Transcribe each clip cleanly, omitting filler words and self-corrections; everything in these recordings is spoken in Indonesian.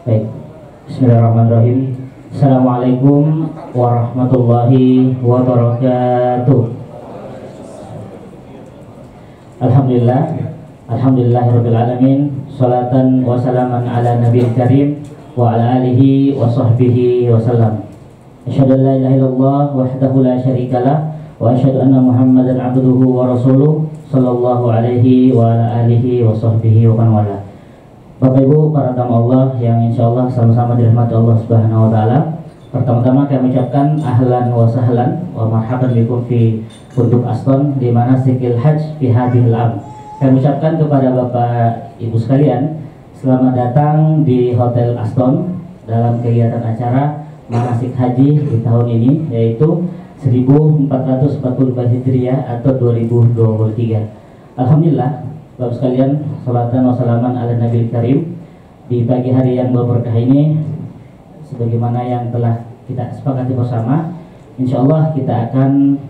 Baik, Bismillahirrahmanirrahim. Assalamualaikum warahmatullahi wabarakatuh. Alhamdulillahirabbil alamin. Salatan wa salaman ala nabiyil karim wa ala alihi wa sahbihi wa sallam. Asyhadu an la ilaha illallah wahdahu la syarikalah wa asyhadu anna Muhammadan abduhu wa rasuluh sallallahu alaihi wa ala alihi wa sahbihi wa man wala. Bapak Ibu para tamu Allah yang insya Allah sama-sama dirahmati Allah Subhanahu Wa Taala. Pertama-tama kami ucapkan ahlan wa sahlan wa marhaban bikum fi Pondok Aston di mana sikil hajj fi hadhil am. Kami ucapkan kepada Bapak Ibu sekalian selamat datang di Hotel Aston dalam kegiatan acara manasik haji di tahun ini, yaitu 1444 Hijriah atau 2023. Alhamdulillah Bapak sekalian, salatan wa salaman ala nabil karim. Di pagi hari yang berkah ini, sebagaimana yang telah kita sepakati bersama, insya Allah kita akan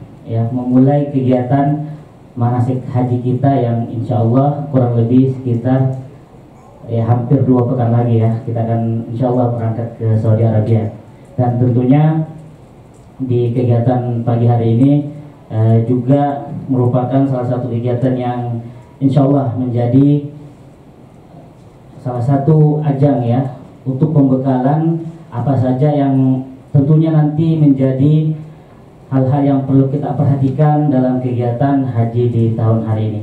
memulai kegiatan manasik haji kita yang insya Allah kurang lebih sekitar hampir 2 pekan lagi ya. Kita akan insya Allah berangkat ke Saudi Arabia. Dan tentunya di kegiatan pagi hari ini juga merupakan salah satu kegiatan yang insya Allah menjadi salah satu ajang ya untuk pembekalan apa saja yang tentunya nanti menjadi hal-hal yang perlu kita perhatikan dalam kegiatan haji di tahun hari ini.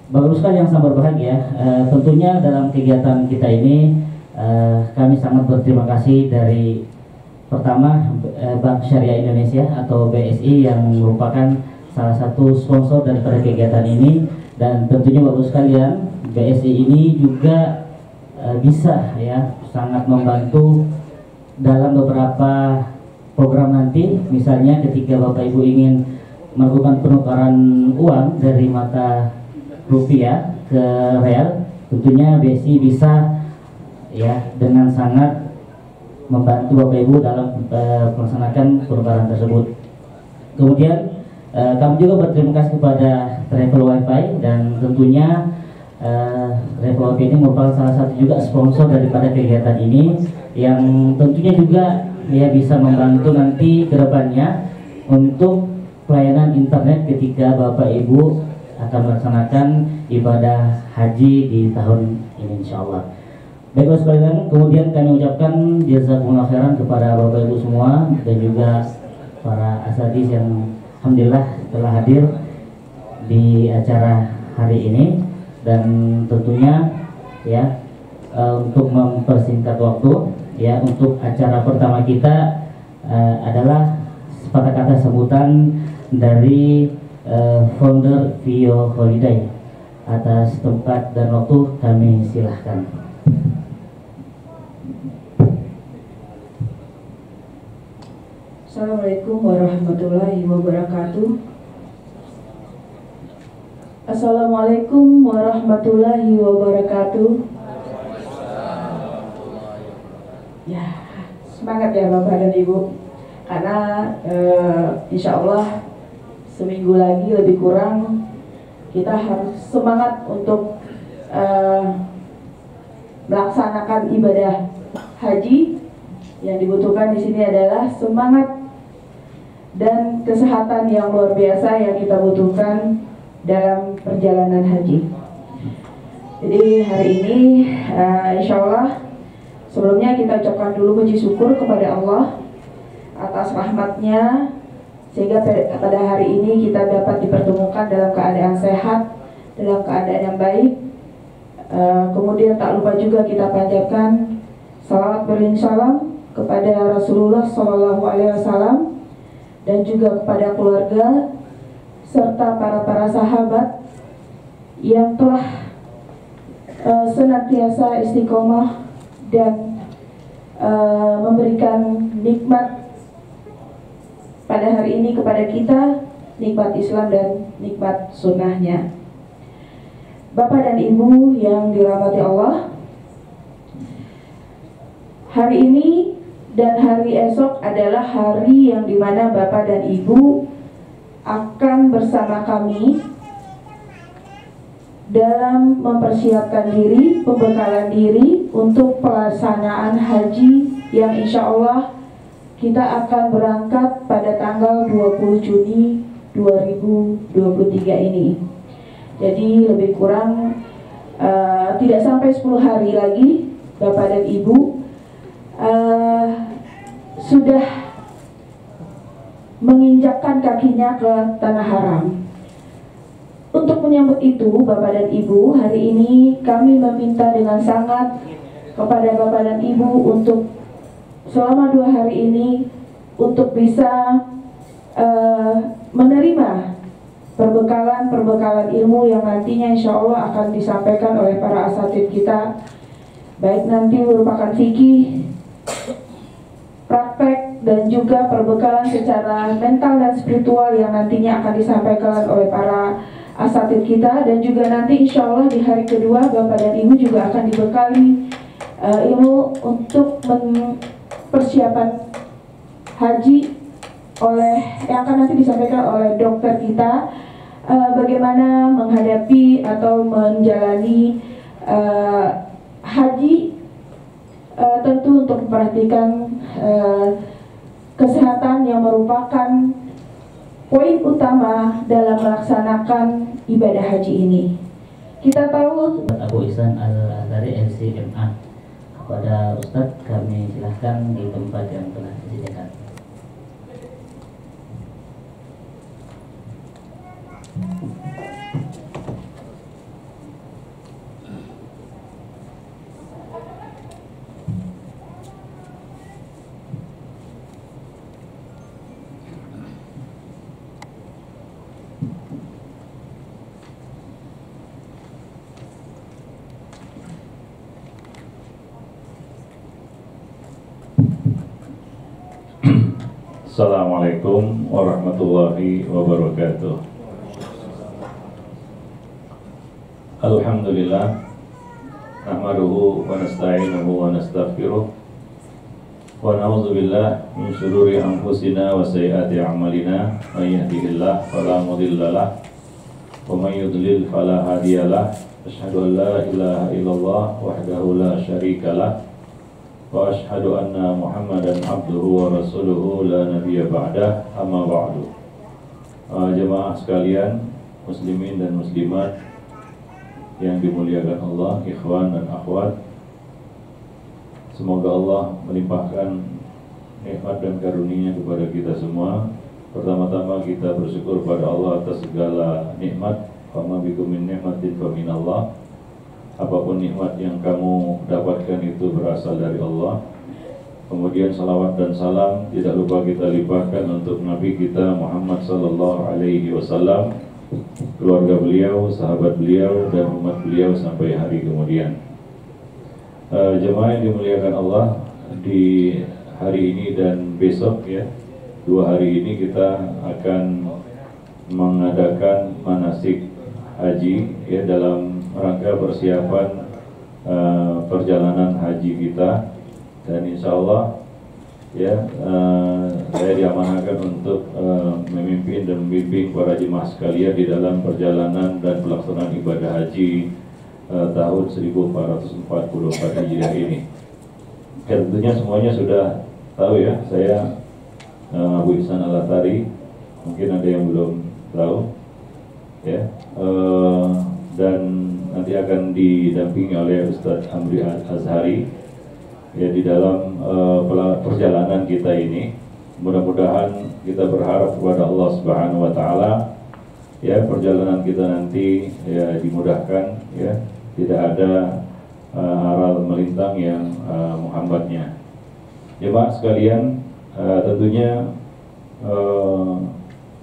Bapak sekalian yang sangat berbahagia, tentunya dalam kegiatan kita ini kami sangat berterima kasih dari pertama Bank Syariah Indonesia atau BSI yang merupakan salah satu sponsor daripada kegiatan ini. Dan tentunya Bapak sekalian, BSI ini juga bisa ya sangat membantu dalam beberapa program nanti. Misalnya ketika Bapak Ibu ingin melakukan penukaran uang dari mata rupiah ke real, tentunya BSI bisa ya dengan sangat membantu Bapak Ibu dalam melaksanakan penukaran tersebut. Kemudian kami juga berterima kasih kepada Travel Wifi, dan tentunya Travel Wifi ini merupakan salah satu juga sponsor daripada kegiatan ini yang tentunya juga ya bisa membantu nanti ke depannya untuk pelayanan internet ketika Bapak Ibu akan melaksanakan ibadah haji di tahun ini insya Allah. Baiklah sekalian, kemudian kami ucapkan jazakumullah khairan kepada Bapak Ibu semua dan juga para asatidz yang alhamdulillah telah hadir di acara hari ini. Dan tentunya ya untuk mempersingkat waktu ya, untuk acara pertama kita adalah sepatah kata sambutan dari founder Vio Holiday. Atas tempat dan waktu kami silahkan. Assalamualaikum warahmatullahi wabarakatuh. Assalamualaikum warahmatullahi wabarakatuh. Ya, semangat ya Bapak dan Ibu, karena insya Allah seminggu lagi lebih kurang kita harus semangat untuk melaksanakan ibadah haji. Yang dibutuhkan di sini adalah semangat dan kesehatan yang luar biasa yang kita butuhkan dalam perjalanan haji. Jadi hari ini insya Allah sebelumnya kita ucapkan dulu puji syukur kepada Allah atas rahmatnya, sehingga pada hari ini kita dapat dipertemukan dalam keadaan sehat, dalam keadaan yang baik. Kemudian tak lupa juga kita panjatkan salawat beriringan kepada Rasulullah SAW dan juga kepada keluarga serta para sahabat yang telah senantiasa istiqomah dan memberikan nikmat pada hari ini kepada kita, nikmat Islam dan nikmat sunnahnya. Bapak dan Ibu yang dirahmati Allah, hari ini dan hari esok adalah hari yang dimana Bapak dan Ibu akan bersama kami dalam mempersiapkan diri, pembekalan diri untuk pelaksanaan haji yang insya Allah kita akan berangkat pada tanggal 20 Juni 2023 ini. Jadi lebih kurang tidak sampai 10 hari lagi Bapak dan Ibu sudah menginjakkan kakinya ke tanah haram. Untuk menyambut itu, Bapak dan Ibu, hari ini kami meminta dengan sangat kepada Bapak dan Ibu untuk selama 2 hari ini untuk bisa menerima perbekalan ilmu yang nantinya insya Allah akan disampaikan oleh para asatidz kita, baik nanti merupakan fikih, praktek, dan juga perbekalan secara mental dan spiritual yang nantinya akan disampaikan oleh para asatidz kita. Dan juga nanti insya Allah di hari kedua Bapak dan Ibu juga akan dibekali ilmu untuk persiapan haji yang akan nanti disampaikan oleh dokter kita, bagaimana menghadapi atau menjalani haji, tentu untuk memperhatikan kesehatan yang merupakan poin utama dalam melaksanakan ibadah haji ini. Kita tahu Abu Ihsan Al-Azhari LCMA. Kepada Ustadz kami silahkan di tempat yang telah disediakan. Assalamualaikum warahmatullahi wabarakatuh. Alhamdulillah, nahmaduhu wa nasta'inuhu wa nastaghfiruh wa na'udzu billah min syururi anfusina wa sayyiati a'malina, may yahdihillahu fala mudilla lahu wa may yudlil fala hadiya lahu. Asyhadu an la ilaha illallah wahdahu la syarika lahu wa ashhadu anna Muhammadan abduhu wa rasuluhu la nabiyya ba'dah, amma ba'du. Jemaah sekalian, muslimin dan muslimat yang dimuliakan Allah, ikhwan dan akhwat, semoga Allah melimpahkan nikmat dan karunia kepada kita semua. Pertama-tama kita bersyukur pada Allah atas segala nikmat. Fama bikum min nikmatin fa minallah. Apapun nikmat yang kamu dapatkan itu berasal dari Allah. Kemudian salawat dan salam tidak lupa kita limpahkan untuk Nabi kita Muhammad sallallahu alaihi wasallam, keluarga beliau, sahabat beliau, dan umat beliau sampai hari kemudian. Jemaah yang dimuliakan Allah, di hari ini dan besok ya, 2 hari ini kita akan mengadakan manasik haji ya, dalam rangka persiapan perjalanan haji kita. Dan insya Allah ya, saya diamanahkan untuk memimpin dan membimbing para jemaah sekalian di dalam perjalanan dan pelaksanaan ibadah haji tahun 1444 Hijriah ini. Ya, tentunya semuanya sudah tahu ya, saya Abu Ihsan Al-Azhari, mungkin ada yang belum tahu ya, dan nanti akan didampingi oleh Ustadz Amri Azhari ya di dalam perjalanan kita ini. Mudah-mudahan kita berharap kepada Allah Subhanahu wa taala ya, perjalanan kita nanti ya dimudahkan ya, tidak ada aral melintang yang menghambatnya. Jemaah sekalian, tentunya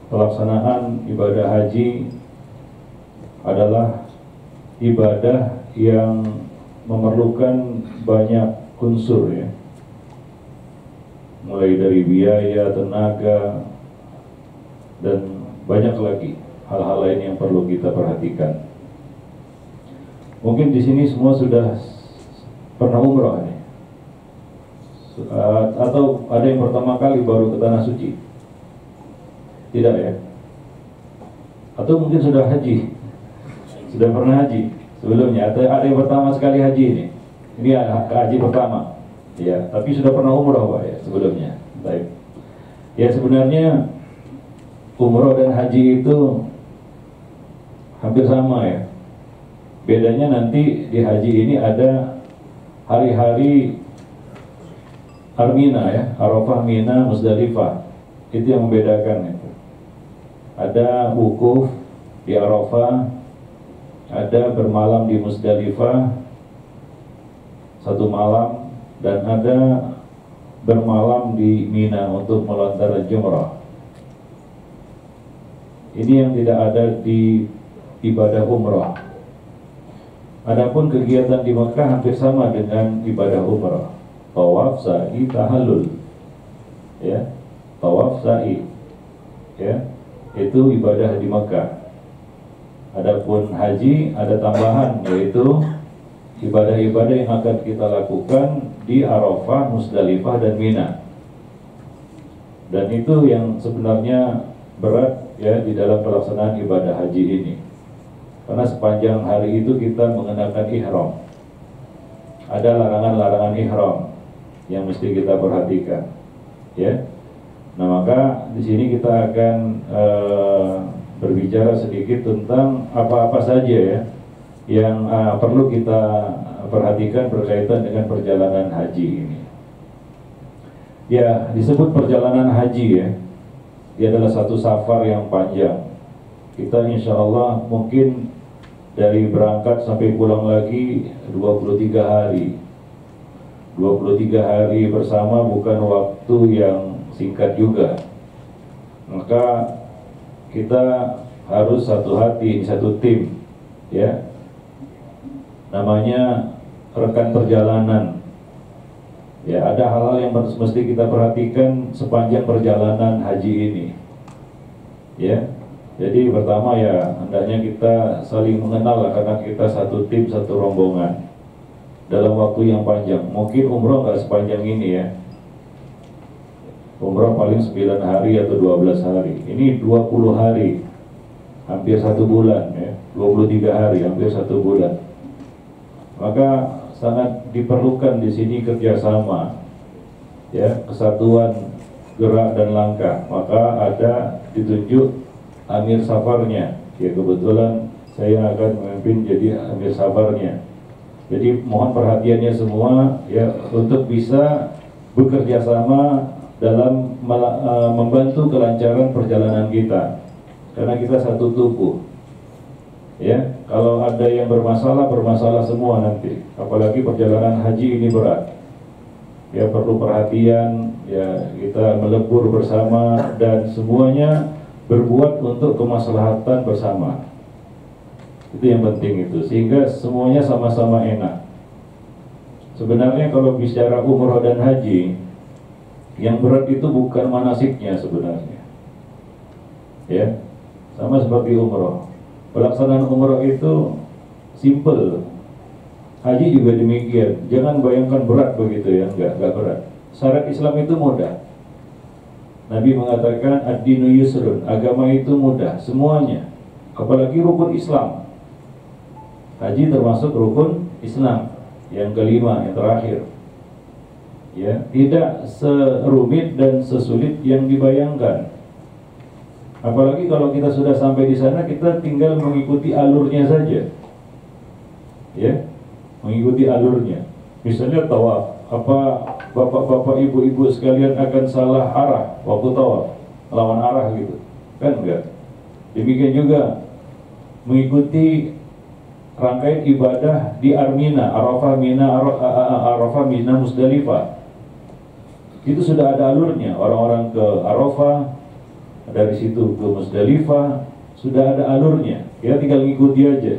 pelaksanaan ibadah haji adalah ibadah yang memerlukan banyak unsur ya, mulai dari biaya, tenaga, dan banyak lagi hal-hal lain yang perlu kita perhatikan. Mungkin di sini semua sudah pernah umrah ya? Atau ada yang pertama kali baru ke tanah suci? Tidak ya? Atau mungkin sudah haji? Sudah pernah haji sebelumnya? Atau ada yang pertama sekali haji ini? Ini haji pertama. Ya, tapi sudah pernah umroh Pak ya sebelumnya. Baik. Ya sebenarnya umroh dan haji itu hampir sama ya. Bedanya nanti di haji ini ada hari-hari Armina ya, Arafah, Mina, Musdalifah. Itu yang membedakan itu. Ada wukuf di Arafah, ada bermalam di Musdalifah 1 malam, dan ada bermalam di Mina untuk melontar jumrah. Ini yang tidak ada di ibadah umrah. Adapun kegiatan di Mekah hampir sama dengan ibadah umrah. Tawaf, sa'i, tahallul. Ya, tawaf, sa'i. Ya, itu ibadah di Mekah. Adapun haji ada tambahan, yaitu ibadah-ibadah yang akan kita lakukan di Arafah, Musdalifah, dan Mina. Dan itu yang sebenarnya berat ya di dalam pelaksanaan ibadah haji ini. Karena sepanjang hari itu kita mengenakan ihram. Ada larangan-larangan ihram yang mesti kita perhatikan. Ya. Nah, maka di sini kita akan berbicara sedikit tentang apa-apa saja ya yang perlu kita perhatikan berkaitan dengan perjalanan haji ini. Ya, disebut perjalanan haji ya. Dia adalah satu safar yang panjang. Kita insya Allah mungkin dari berangkat sampai pulang lagi 23 hari. 23 hari bersama bukan waktu yang singkat juga. Maka kita harus satu hati, satu tim ya. Namanya rekan perjalanan. Ya, ada hal-hal yang mesti kita perhatikan sepanjang perjalanan haji ini. Ya. Jadi pertama ya hendaknya kita saling mengenal lah, karena kita satu tim, satu rombongan dalam waktu yang panjang. Mungkin umroh nggak sepanjang ini ya. Umroh paling 9 hari atau 12 hari. Ini 20 hari, hampir 1 bulan ya. 23 hari, hampir 1 bulan. Maka sangat diperlukan di sini kerjasama, ya, kesatuan gerak dan langkah. Maka ada ditunjuk amir safarnya. Ya, kebetulan saya akan memimpin jadi amir safarnya. Jadi mohon perhatiannya semua ya untuk bisa bekerja sama dalam membantu kelancaran perjalanan kita. Karena kita satu tubuh. Ya, kalau ada yang bermasalah semua nanti. Apalagi perjalanan haji ini berat. Ya, perlu perhatian, ya kita melebur bersama dan semuanya berbuat untuk kemaslahatan bersama. Itu yang penting itu, sehingga semuanya sama-sama enak. Sebenarnya kalau bicara umroh dan haji, yang berat itu bukan manasiknya sebenarnya. Ya, sama seperti umroh. Pelaksanaan umroh itu simple. Haji juga demikian. Jangan bayangkan berat begitu ya, enggak berat. Syarat Islam itu mudah. Nabi mengatakan ad-dinu yusrun, agama itu mudah semuanya. Apalagi rukun Islam. Haji termasuk rukun Islam yang kelima, yang terakhir. Ya, tidak serumit dan sesulit yang dibayangkan. Apalagi kalau kita sudah sampai di sana, kita tinggal mengikuti alurnya saja. Ya, mengikuti alurnya. Misalnya tawaf, apa bapak-bapak, ibu-ibu sekalian akan salah arah waktu tawaf, lawan arah gitu, kan enggak? Demikian juga mengikuti rangkaian ibadah di Armina, Arafah, Mina, Arafah, Mina, Musdalifah. Itu sudah ada alurnya. Orang-orang ke Arafah, dari situ ke Musdalifah, sudah ada alurnya. Kita tinggal ngikuti aja.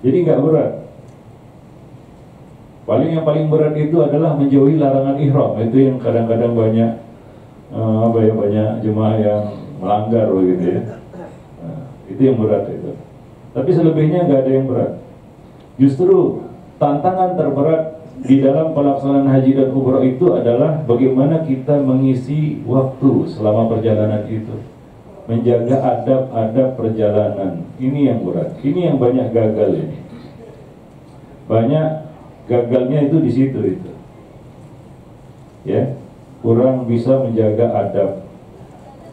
Jadi nggak berat. Yang paling berat itu adalah menjauhi larangan ihram. Itu yang kadang-kadang banyak banyak jemaah yang melanggar begitu ya. Itu yang berat itu. Tapi selebihnya nggak ada yang berat. Justru tantangan terberat di dalam pelaksanaan haji dan umroh itu adalah bagaimana kita mengisi waktu selama perjalanan itu. menjaga adab-adab perjalanan. Ini yang berat. Ini yang banyak gagal ini. Banyak gagalnya itu di situ itu. Ya, kurang bisa menjaga adab.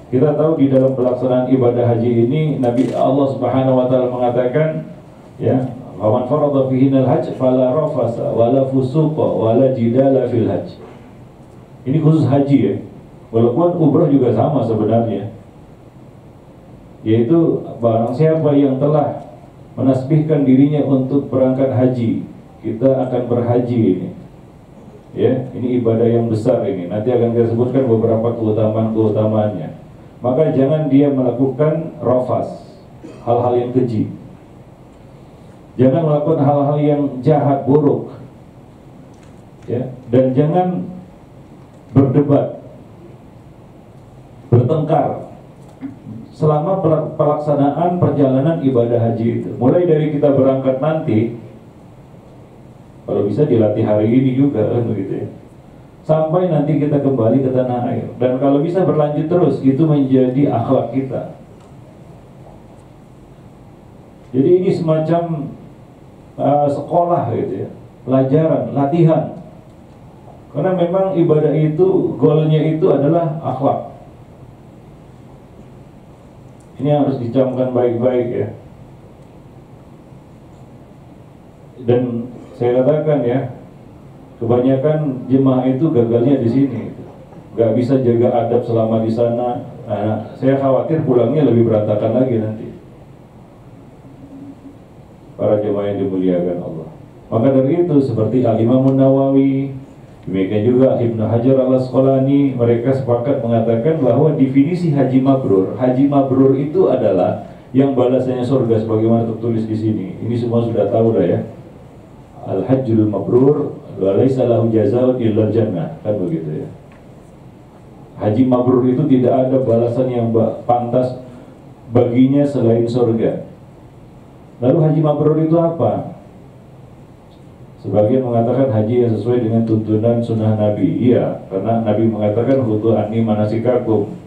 Kita tahu di dalam pelaksanaan ibadah haji ini Nabi Allah Subhanahu wa taala mengatakan, ya, "Faman farada fihinal hajj fala rafasa wala fusuqa wala jidala fil hajj." Ini khusus haji ya. Walaupun umrah juga sama sebenarnya. Yaitu barang siapa yang telah menasbihkan dirinya untuk berangkat haji, kita akan berhaji ini. Ya, ini ibadah yang besar ini. Nanti akan kita sebutkan beberapa keutamaan-keutamaannya. Maka jangan dia melakukan rafas, hal-hal yang keji. Jangan melakukan hal-hal yang jahat, buruk. Ya, dan jangan berdebat, bertengkar selama pelaksanaan perjalanan ibadah haji itu. Mulai dari kita berangkat nanti, kalau bisa dilatih hari ini juga kan begitu ya, sampai nanti kita kembali ke tanah air. Dan kalau bisa berlanjut terus, itu menjadi akhlak kita. Jadi ini semacam sekolah gitu ya, pelajaran, latihan. Karena memang ibadah itu, goalnya itu adalah akhlak. Ini harus dicamkan baik-baik ya. Dan saya katakan ya, kebanyakan jemaah itu gagalnya di sini. Gak bisa jaga adab selama di sana. Nah, saya khawatir pulangnya lebih berantakan lagi nanti. Para jemaah yang dimuliakan Allah. Maka dari itu seperti Al-Imam Nawawi, demikian juga Ibnu Hajar Al-Asqalani, mereka sepakat mengatakan bahwa definisi haji mabrur itu adalah yang balasannya surga sebagaimana tertulis di sini. Ini semua sudah tahu lah ya. Al-hajjul mabrur wa laisa lahu jazaa'un illa jannah, kan begitu ya. Haji mabrur itu tidak ada balasan yang pantas baginya selain surga. Lalu haji mabrur itu apa? Sebagian mengatakan haji yang sesuai dengan tuntunan sunnah Nabi. Iya, karena Nabi mengatakan khudu anni manasikakum.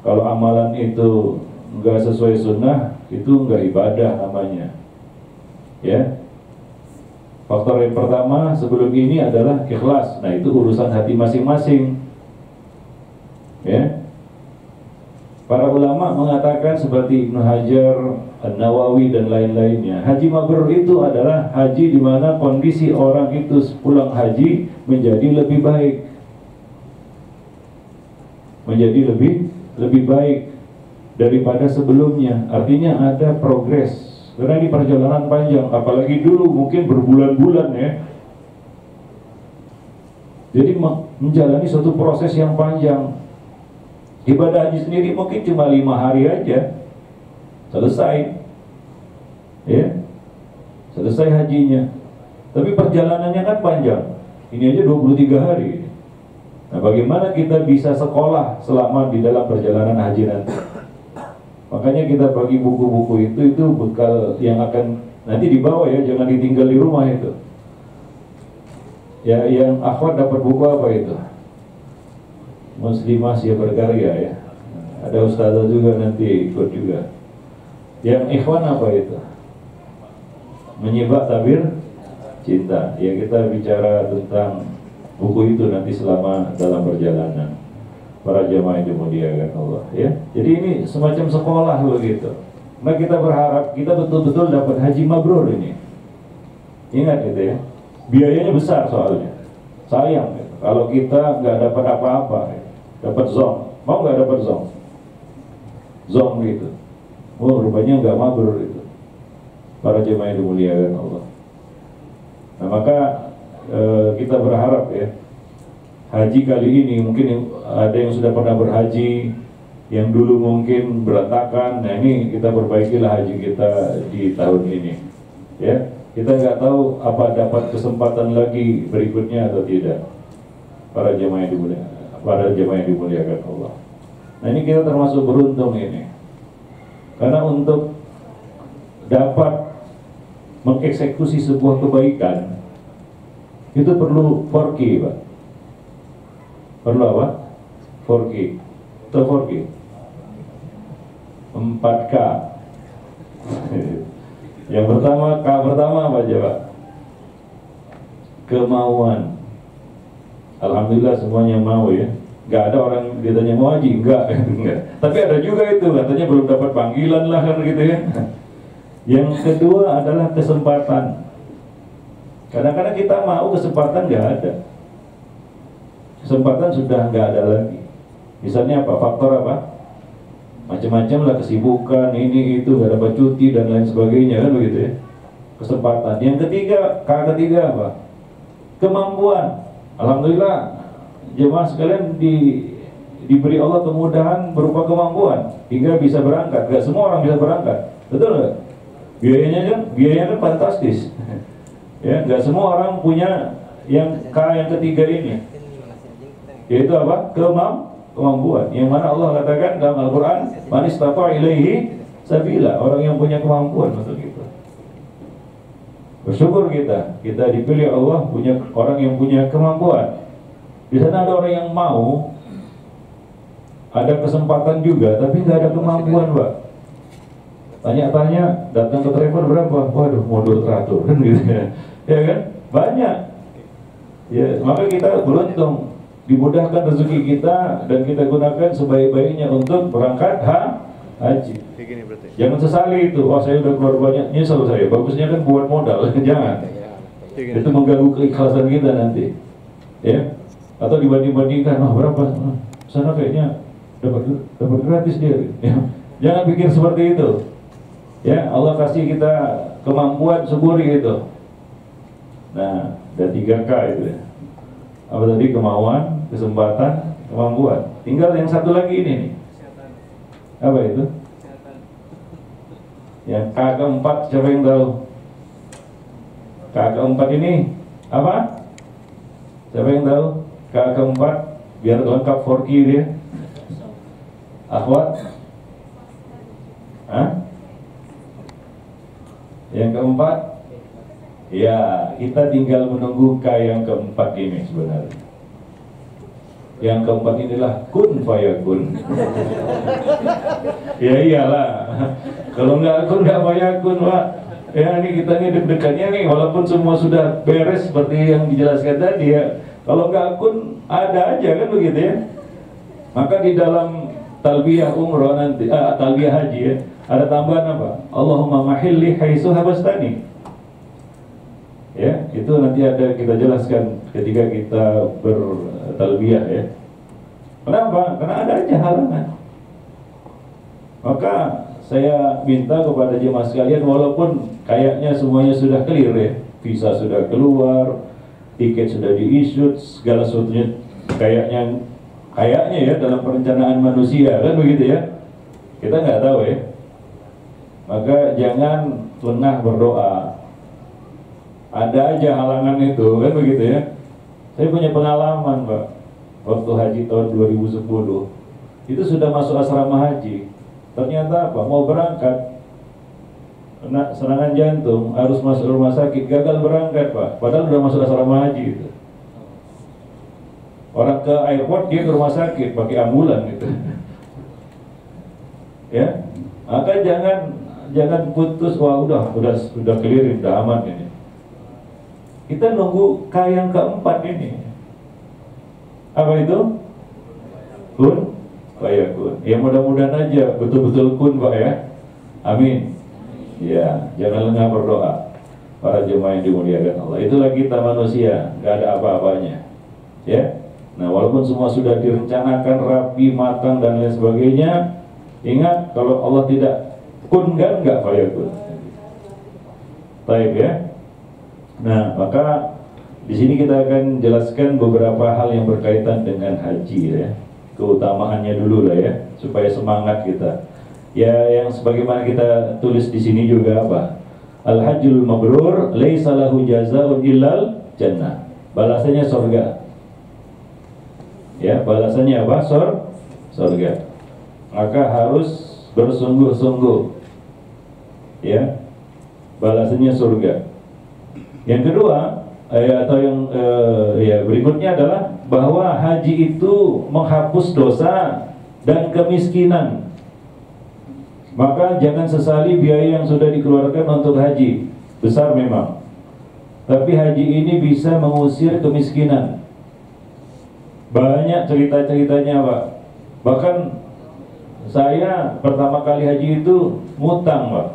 Kalau amalan itu enggak sesuai sunnah, itu enggak ibadah namanya. Ya. Faktor yang pertama sebelum ini adalah ikhlas. Nah, itu urusan hati masing-masing. Ya. Para ulama mengatakan seperti Ibnu Hajar, An-Nawawi dan lain-lainnya, haji mabrur itu adalah haji di mana kondisi orang itu pulang haji menjadi lebih baik, menjadi lebih baik daripada sebelumnya. Artinya ada progres. Karena ini perjalanan panjang, apalagi dulu mungkin berbulan-bulan ya. Jadi menjalani suatu proses yang panjang. Ibadah haji sendiri mungkin cuma 5 hari aja selesai, ya, selesai hajinya. Tapi perjalanannya kan panjang. Ini aja 23 hari. Nah, bagaimana kita bisa sekolah selama di dalam perjalanan haji nanti? Makanya kita bagi buku-buku itu bekal yang akan nanti dibawa ya, jangan ditinggal di rumah itu. Ya, yang akhwat dapat buku apa itu? Muslimah Siap Berkarya ya. Ada ustazah juga nanti ikut juga. Yang ikhwan apa itu? Menyibak tabir cinta. Ya, kita bicara tentang buku itu nanti selama dalam perjalanan. Para jemaah yang dimuliakan Allah ya. Jadi ini semacam sekolah begitu. Nah, kita berharap kita betul-betul dapat haji mabrur ini. Ingat gitu ya. Biayanya besar soalnya. Sayang gitu. Kalau kita nggak dapat apa-apa ya. Dapat zong, mau nggak dapat zong? Zong gitu. Oh, rupanya nggak mabrur itu. Para jemaah yang dimuliakan Allah. Nah, maka kita berharap ya, haji kali ini mungkin ada yang sudah pernah berhaji, yang dulu mungkin berantakan. Nah, ini kita perbaikilah haji kita di tahun ini. Ya, kita nggak tahu apa dapat kesempatan lagi berikutnya atau tidak. Para jemaah yang dimuliakan Allah. Nah, ini kita termasuk beruntung ini. Karena untuk dapat mengeksekusi sebuah kebaikan itu perlu 4K, Pak. Perlu apa? 4K. Atau 4K? 4K. Yang pertama, K pertama apa coba? Kemauan. Alhamdulillah semuanya mau ya. Nggak ada orang ditanya mau haji, enggak. Tapi ada juga itu katanya belum dapat panggilan lah kan gitu ya. Yang kedua adalah kesempatan. Kadang-kadang kita mau, kesempatan nggak ada. Kesempatan sudah nggak ada lagi. Misalnya apa? Faktor apa? Macam-macam lah, kesibukan, ini itu, nggak dapat cuti dan lain sebagainya kan begitu ya. Kesempatan. Yang ketiga, K ketiga apa? Kemampuan. Alhamdulillah jemaah sekalian diberi Allah kemudahan berupa kemampuan hingga bisa berangkat. Gak semua orang bisa berangkat, betul nggak? Biayanya kan fantastis. Ya, nggak semua orang punya yang K yang ketiga ini, yaitu apa? Kemampuan. Yang mana Allah katakan dalam Al-Quran, man istata'a ilaihi sabila, orang yang punya kemampuan untuk itu. Bersyukur kita dipilih Allah punya orang yang punya kemampuan. Di sana ada orang yang mau, ada kesempatan juga, tapi nggak ada kemampuan, Pak. Tanya-tanya, datang ke travel berapa? Waduh, modul teratur, kan gitu ya kan? Banyak. Ya, maka kita beruntung dimudahkan rezeki kita dan kita gunakan sebaik-baiknya untuk berangkat haji. Jangan sesali itu, wah saya udah keluar banyak, nyesel saya. Bagusnya kan buat modal, jangan. Itu mengganggu keikhlasan kita nanti. Ya. Atau dibanding-bandingkan, berapa? Sana kayaknya dapat gratis dia. Ya. Jangan pikir seperti itu. Ya, Allah kasih kita kemampuan syukuri itu. Nah, ada 3K itu ya. Apa tadi? Kemauan, kesempatan, kemampuan. Tinggal yang satu lagi ini nih. Apa itu? Yang K keempat, siapa yang tahu? K keempat ini apa? Siapa yang tahu? K keempat, biar lengkap 4Q dia. Akhwat? Hah? Yang keempat? Ya, kita tinggal menunggu K yang keempat ini sebenarnya. Yang keempat inilah kun fayakun. Ya iyalah. Kalau nggak fayakun, Pak. Ya ini kita ini deg-degannya nih, walaupun semua sudah beres seperti yang dijelaskan tadi ya. Kalau nggak kun ada aja kan begitu ya. Maka di dalam talbiyah umroh nanti, talbiyah haji ya, ada tambahan apa? Allahumma mahilli haitsu habastani. Ya, itu nanti ada kita jelaskan ketika kita bertalbiyah ya. Kenapa? Karena ada aja halangan. Maka saya minta kepada jemaah sekalian, walaupun kayaknya semuanya sudah clear ya, visa sudah keluar, tiket sudah di-issue, segala sesuatunya kayaknya ya dalam perencanaan manusia kan begitu ya. Kita nggak tahu ya. Maka jangan lengah berdoa. Ada aja halangan itu kan begitu ya. Saya punya pengalaman, Pak. Waktu haji tahun 2010 itu sudah masuk asrama haji. Ternyata apa? Mau berangkat kena serangan jantung, harus masuk rumah sakit, gagal berangkat, Pak. Padahal sudah masuk asrama haji itu. Orang ke airport, dia ke rumah sakit pakai ambulan gitu. Ya. Maka jangan putus, wah udah clear, udah aman ini. Kita nunggu K yang keempat ini. Apa itu? Kun fayakun. Ya mudah-mudahan aja betul-betul kun, Pak ya. Amin. Ya, jangan lengah berdoa. Para jemaah yang dimuliakan Allah. Itulah kita manusia, nggak ada apa-apanya. Ya. Nah, walaupun semua sudah direncanakan rapi, matang dan lain sebagainya, ingat kalau Allah tidak kun kan nggak fayakun. Baik ya. Nah, maka di sini kita akan jelaskan beberapa hal yang berkaitan dengan haji ya. Keutamaannya dulu lah ya, supaya semangat kita. Ya, yang sebagaimana kita tulis di sini juga apa? Al-hajjul mabrur laisa lahu jazaa'un illal jannah. Balasannya surga. Ya, balasannya apa? Surga. Maka harus bersungguh-sungguh. Ya. Balasannya surga. Yang kedua, berikutnya adalah bahwa haji itu menghapus dosa dan kemiskinan. Maka jangan sesali biaya yang sudah dikeluarkan untuk haji. Besar memang, tapi haji ini bisa mengusir kemiskinan. Banyak cerita-ceritanya Pak. Bahkan saya pertama kali haji itu ngutang Pak,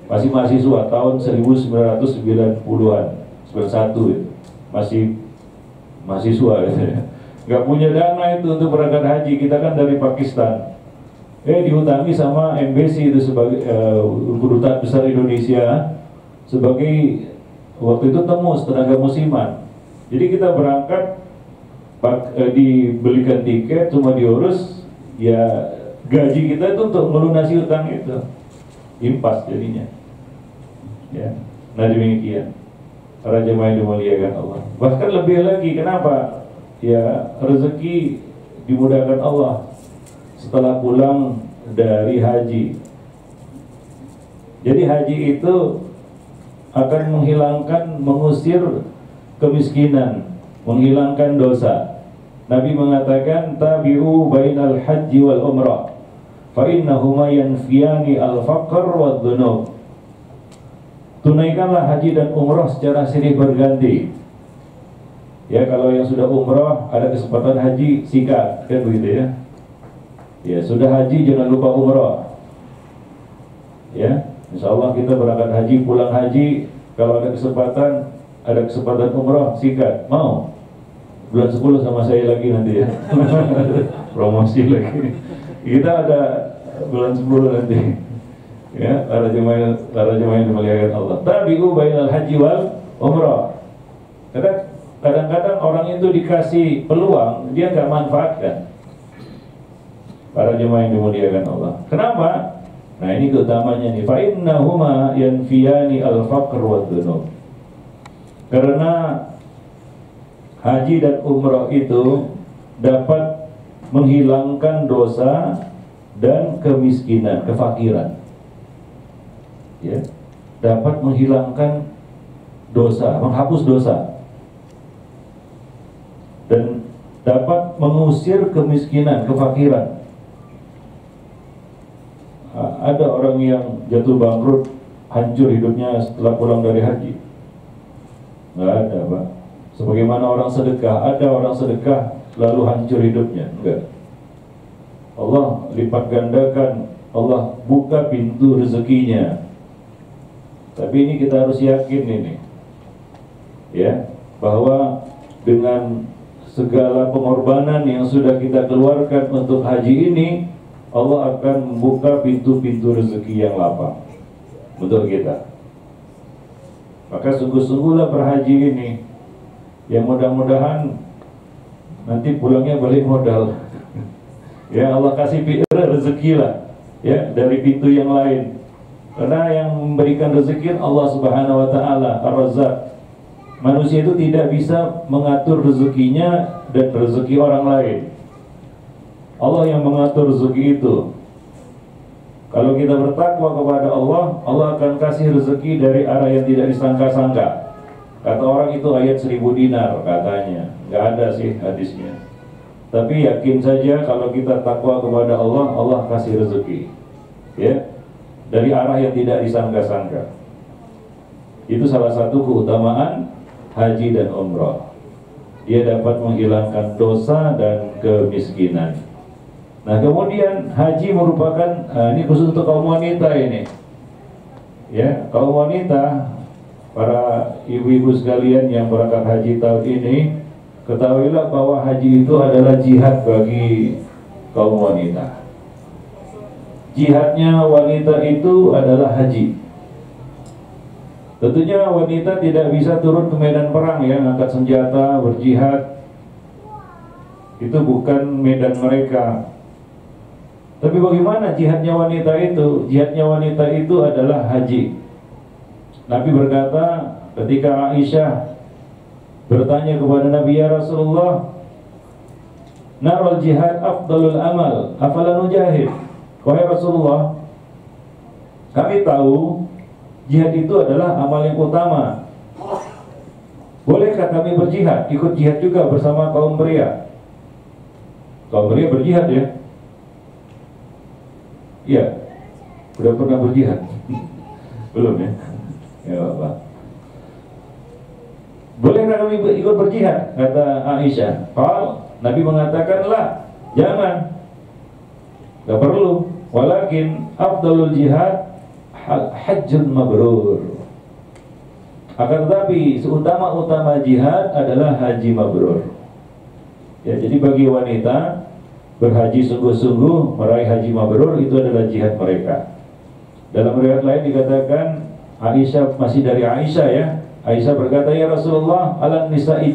masih mahasiswa tahun 1990-an, 91 itu. Masih mahasiswa gitu ya. Gak punya dana itu untuk berangkat haji. Kita kan dari Pakistan, dihutangi sama embassy itu sebagai kedutaan besar Indonesia sebagai waktu itu TEMUS, tenaga musiman. Jadi kita berangkat, dibelikan tiket, cuma diurus, ya gaji kita itu untuk melunasi utang itu, impas jadinya. Ya, nah demikian para jemaah yang dimuliakan Allah. Bahkan lebih lagi, kenapa? Ya rezeki dimudahkan Allah setelah pulang dari haji. Jadi haji itu akan menghilangkan, mengusir kemiskinan, menghilangkan dosa. Nabi mengatakan, tabi'u bainal haji wal umrah fa innahuma yanfiyani al-faqr wad dhunub. Tunaikanlah haji dan umrah secara silih berganti. Ya, kalau yang sudah umrah ada kesempatan haji, sikat, kan begitu ya. Ya, sudah haji jangan lupa umrah. Ya, insya Allah kita berangkat haji, pulang haji, kalau ada kesempatan umrah, sikat. Mau? Bulan 10 sama saya lagi nanti ya. Promosi lagi. Kita ada bulan 10 nanti. Ya, para jemaah yang dimuliakan Allah. Tabi'u bainal haji wal umrah. Kadang-kadang orang itu dikasih peluang, dia nggak manfaatkan. Para jemaah yang dimuliakan Allah. Kenapa? Nah ini keutamanya nih. Fa innahuma yanfiyani al-faqr wa dhunub. Karena haji dan umrah itu dapat menghilangkan dosa dan kemiskinan, kefakiran. Ya, dapat menghilangkan dosa, menghapus dosa, dan dapat mengusir kemiskinan, kefakiran. Ada orang yang jatuh bangkrut, hancur hidupnya setelah pulang dari haji? Nggak ada Pak. Sebagaimana orang sedekah, ada orang sedekah lalu hancur hidupnya? Enggak. Allah lipat gandakan, Allah buka pintu rezekinya. Tapi ini kita harus yakin ini, ya, bahwa dengan segala pengorbanan yang sudah kita keluarkan untuk haji ini, Allah akan membuka pintu-pintu rezeki yang lapang untuk kita. Maka sungguh-sungguhlah berhaji ini. Ya mudah-mudahan nanti pulangnya balik modal. Ya Allah kasih rezeki lah, ya, dari pintu yang lain. Karena yang memberikan rezeki Allah Subhanahu wa taala, Ar-Razzaq. Manusia itu tidak bisa mengatur rezekinya dan rezeki orang lain. Allah yang mengatur rezeki itu. Kalau kita bertakwa kepada Allah, Allah akan kasih rezeki dari arah yang tidak disangka-sangka. Kata orang itu ayat 1000 dinar katanya. Nggak ada sih hadisnya. Tapi yakin saja kalau kita takwa kepada Allah, Allah kasih rezeki. Ya, dari arah yang tidak disangka-sangka. Itu salah satu keutamaan haji dan umrah. Dia dapat menghilangkan dosa dan kemiskinan. Nah kemudian haji merupakan, ini khusus untuk kaum wanita ini. Ya, kaum wanita, para ibu-ibu sekalian yang berangkat haji tahun ini, ketahuilah bahwa haji itu adalah jihad bagi kaum wanita. Jihadnya wanita itu adalah haji. Tentunya wanita tidak bisa turun ke medan perang ya, angkat senjata, berjihad. Itu bukan medan mereka. Tapi bagaimana jihadnya wanita itu? Jihadnya wanita itu adalah haji. Nabi berkata ketika Aisyah bertanya kepada Nabi, ya Rasulullah, naral jihad afdalul amal, afala nujahid? Wahai Rasulullah, kami tahu jihad itu adalah amal yang utama. Bolehkah kami berjihad, ikut jihad juga bersama kaum pria? Kaum pria berjihad ya? Iya. Udah pernah berjihad? Belum ya? Ya Pak. Bolehkah kami ikut berjihad? Kata Aisyah. Kalau Nabi mengatakan lah, jangan. Gak perlu. Walakin afdalul jihad hajjun mabrur. Akan tetapi seutama-utama jihad adalah haji mabrur. Ya, jadi bagi wanita berhaji sungguh-sungguh meraih haji mabrur itu adalah jihad mereka. Dalam riwayat lain dikatakan Aisyah, masih dari Aisyah ya. Aisyah berkata, ya Rasulullah, alan nisa'i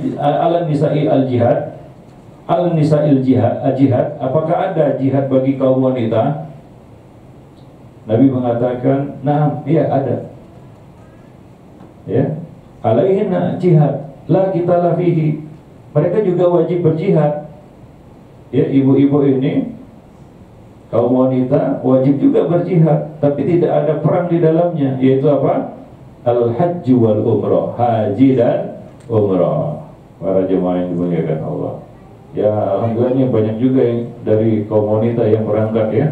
al jihad, alan nisa'il jihad, apakah ada jihad bagi kaum wanita? Nabi mengatakan, nah, iya ada. Ya, alaihinna jihad, la kita la fihi. Mereka juga wajib berjihad. Ya, ibu-ibu ini, kaum wanita wajib juga berjihad, tapi tidak ada perang di dalamnya, yaitu apa? Al-hajj wal umrah, haji dan umrah. Para jemaah yang dimuliakan Allah. Ya, alhamdulillah banyak juga yang dari kaum wanita yang berangkat ya.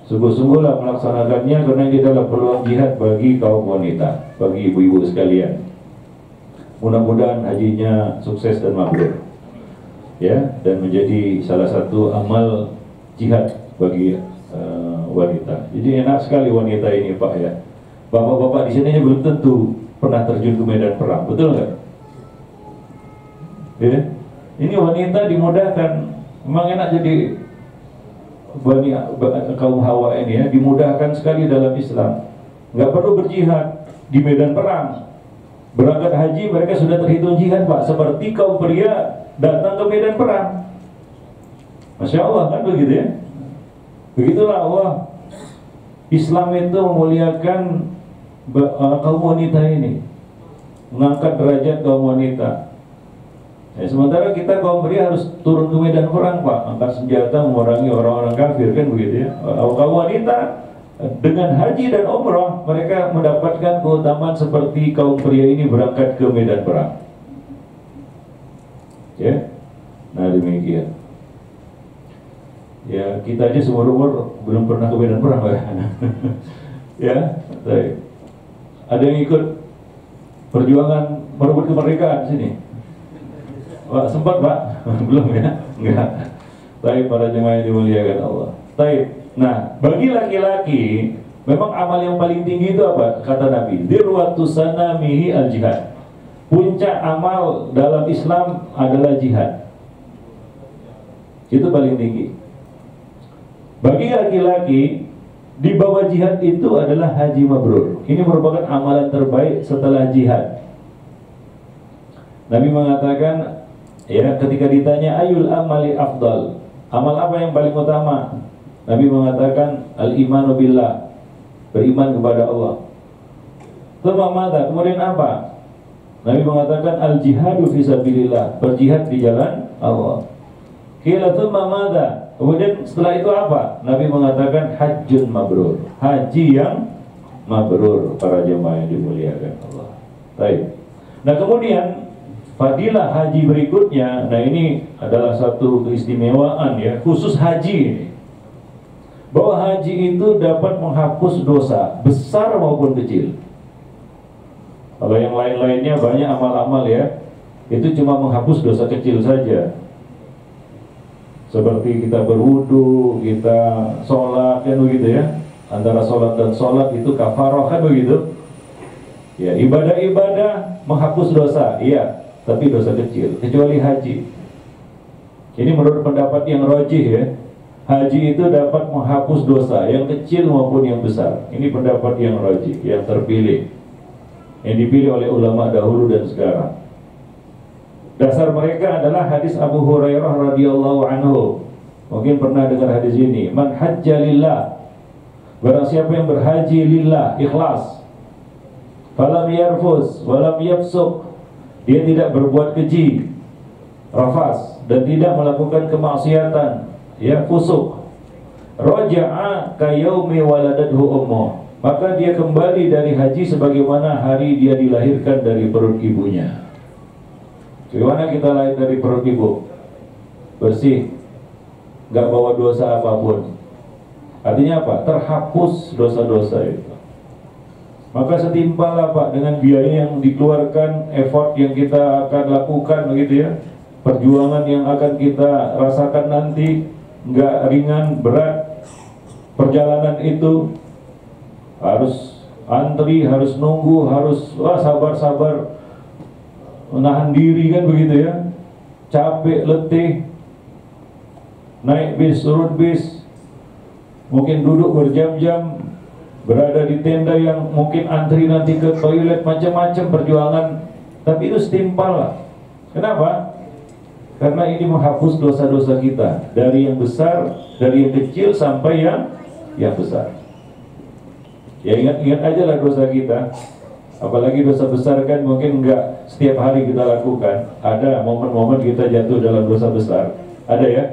Sungguh-sungguhlah melaksanakannya karena ini adalah peluang jihad bagi kaum wanita, bagi ibu-ibu sekalian. Mudah-mudahan hajinya sukses dan mabrur. Ya, dan menjadi salah satu amal jihad bagi wanita. Jadi enak sekali wanita ini Pak ya. Bapak-bapak di sini belum tentu pernah terjun ke medan perang, betul nggak? Ya, ini wanita dimudahkan. Memang enak jadi kaum Hawa ini ya, dimudahkan sekali dalam Islam. Nggak perlu berjihad di medan perang. Berangkat haji mereka sudah terhitung jihad Pak. Seperti kaum pria datang ke medan perang. Masya Allah kan begitu ya. Begitulah Allah. Islam itu memuliakan kaum wanita ini, mengangkat derajat kaum wanita. Ya, sementara kita kaum pria harus turun ke medan perang Pak, angkat senjata memerangi orang-orang kafir kan begitu ya. Kaum wanita dengan haji dan umrah mereka mendapatkan keutamaan seperti kaum pria ini berangkat ke medan perang. Ya, nah demikian. Ya, kita aja seumur umur belum pernah ke medan perang Pak. Ya, baik. Ada yang ikut perjuangan merebut kemerdekaan di sini? Pak, sempat Pak? Belum ya? Enggak. Baik, para jemaah yang dimuliakan Allah. Baik. Nah, bagi laki-laki memang amal yang paling tinggi itu apa? Kata Nabi, dirwatu sanamihi al-jihad. Puncak amal dalam Islam adalah jihad. Itu paling tinggi. Bagi laki-laki di bawah jihad itu adalah haji mabrur. Ini merupakan amalan terbaik setelah jihad. Nabi mengatakan ya, ketika ditanya ayul amali afdal, amal apa yang paling utama? Nabi mengatakan al-imanu billah, beriman kepada Allah. Kemudian apa? Nabi mengatakan al-jihadu fisabilillah, berjihad di jalan Allah. Qila tsumma madza? Kemudian setelah itu apa? Nabi mengatakan hajjun mabrur, haji yang mabrur, para jemaah yang dimuliakan Allah. Baik. Nah, kemudian fadilah haji berikutnya. Nah, ini adalah satu keistimewaan ya, khusus haji ini. Bahwa haji itu dapat menghapus dosa besar maupun kecil. Kalau yang lain-lainnya banyak amal-amal ya, itu cuma menghapus dosa kecil saja. Seperti kita berwudu, kita sholat kan begitu ya. Antara sholat dan sholat itu kafarah kan begitu. Ya, ibadah-ibadah menghapus dosa, iya, tapi dosa kecil, kecuali haji. Ini menurut pendapat yang rajih ya, haji itu dapat menghapus dosa yang kecil maupun yang besar. Ini pendapat yang rajih, yang terpilih, yang dipilih oleh ulama dahulu dan sekarang. Dasar mereka adalah hadis Abu Hurairah radhiyallahu anhu. Mungkin pernah dengar hadis ini. Man hajja lillah, barang siapa yang berhaji lillah, ikhlas, falam yarfus walam yafsuq, dia tidak berbuat keji, rafas, dan tidak melakukan kemaksiatan, ya, fusuk, raja'a kayaumi waladadhu ummuh, maka dia kembali dari haji sebagaimana hari dia dilahirkan dari perut ibunya. Bagaimana kita lahir dari perut ibu? Bersih, nggak bawa dosa apapun. Artinya apa? Terhapus dosa-dosa itu. Maka setimpal Pak dengan biaya yang dikeluarkan, effort yang kita akan lakukan begitu ya, perjuangan yang akan kita rasakan nanti, nggak ringan, berat. Perjalanan itu harus antri, harus nunggu, harus sabar-sabar, menahan diri kan begitu ya, capek, letih, naik bis, turun bis, mungkin duduk berjam-jam, berada di tenda yang mungkin antri nanti ke toilet, macam-macam perjuangan. Tapi itu setimpal lah. Kenapa? Karena ini menghapus dosa-dosa kita, dari yang besar, dari yang kecil sampai yang besar. Ya ingat-ingat aja lah dosa kita. Apalagi dosa besar kan mungkin enggak setiap hari kita lakukan. Ada momen-momen kita jatuh dalam dosa besar. Ada ya?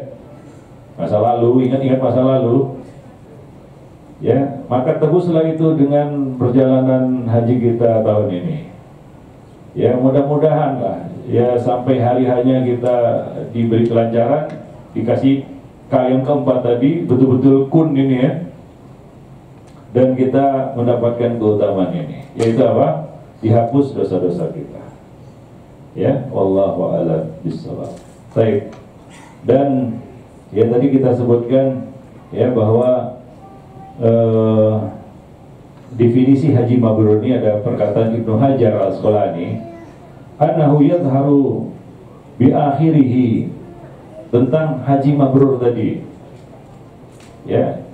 Masa lalu, ingat-ingat masa lalu. Ya, maka tebuslah itu dengan perjalanan haji kita tahun ini. Ya, mudah-mudahan lah, ya sampai hari hanya kita diberi kelancaran, dikasih K yang keempat tadi, betul-betul kun ini ya. Dan kita mendapatkan keutamaan ini, yaitu apa? Dihapus dosa-dosa kita. Ya, wallahu a'lam bishawab. Baik. Dan ya tadi kita sebutkan ya bahwa definisi haji mabrur ini ada perkataan Ibnu Hajar al-Asqalani, annahu yadharu bi akhirih, tentang haji mabrur tadi. Ya,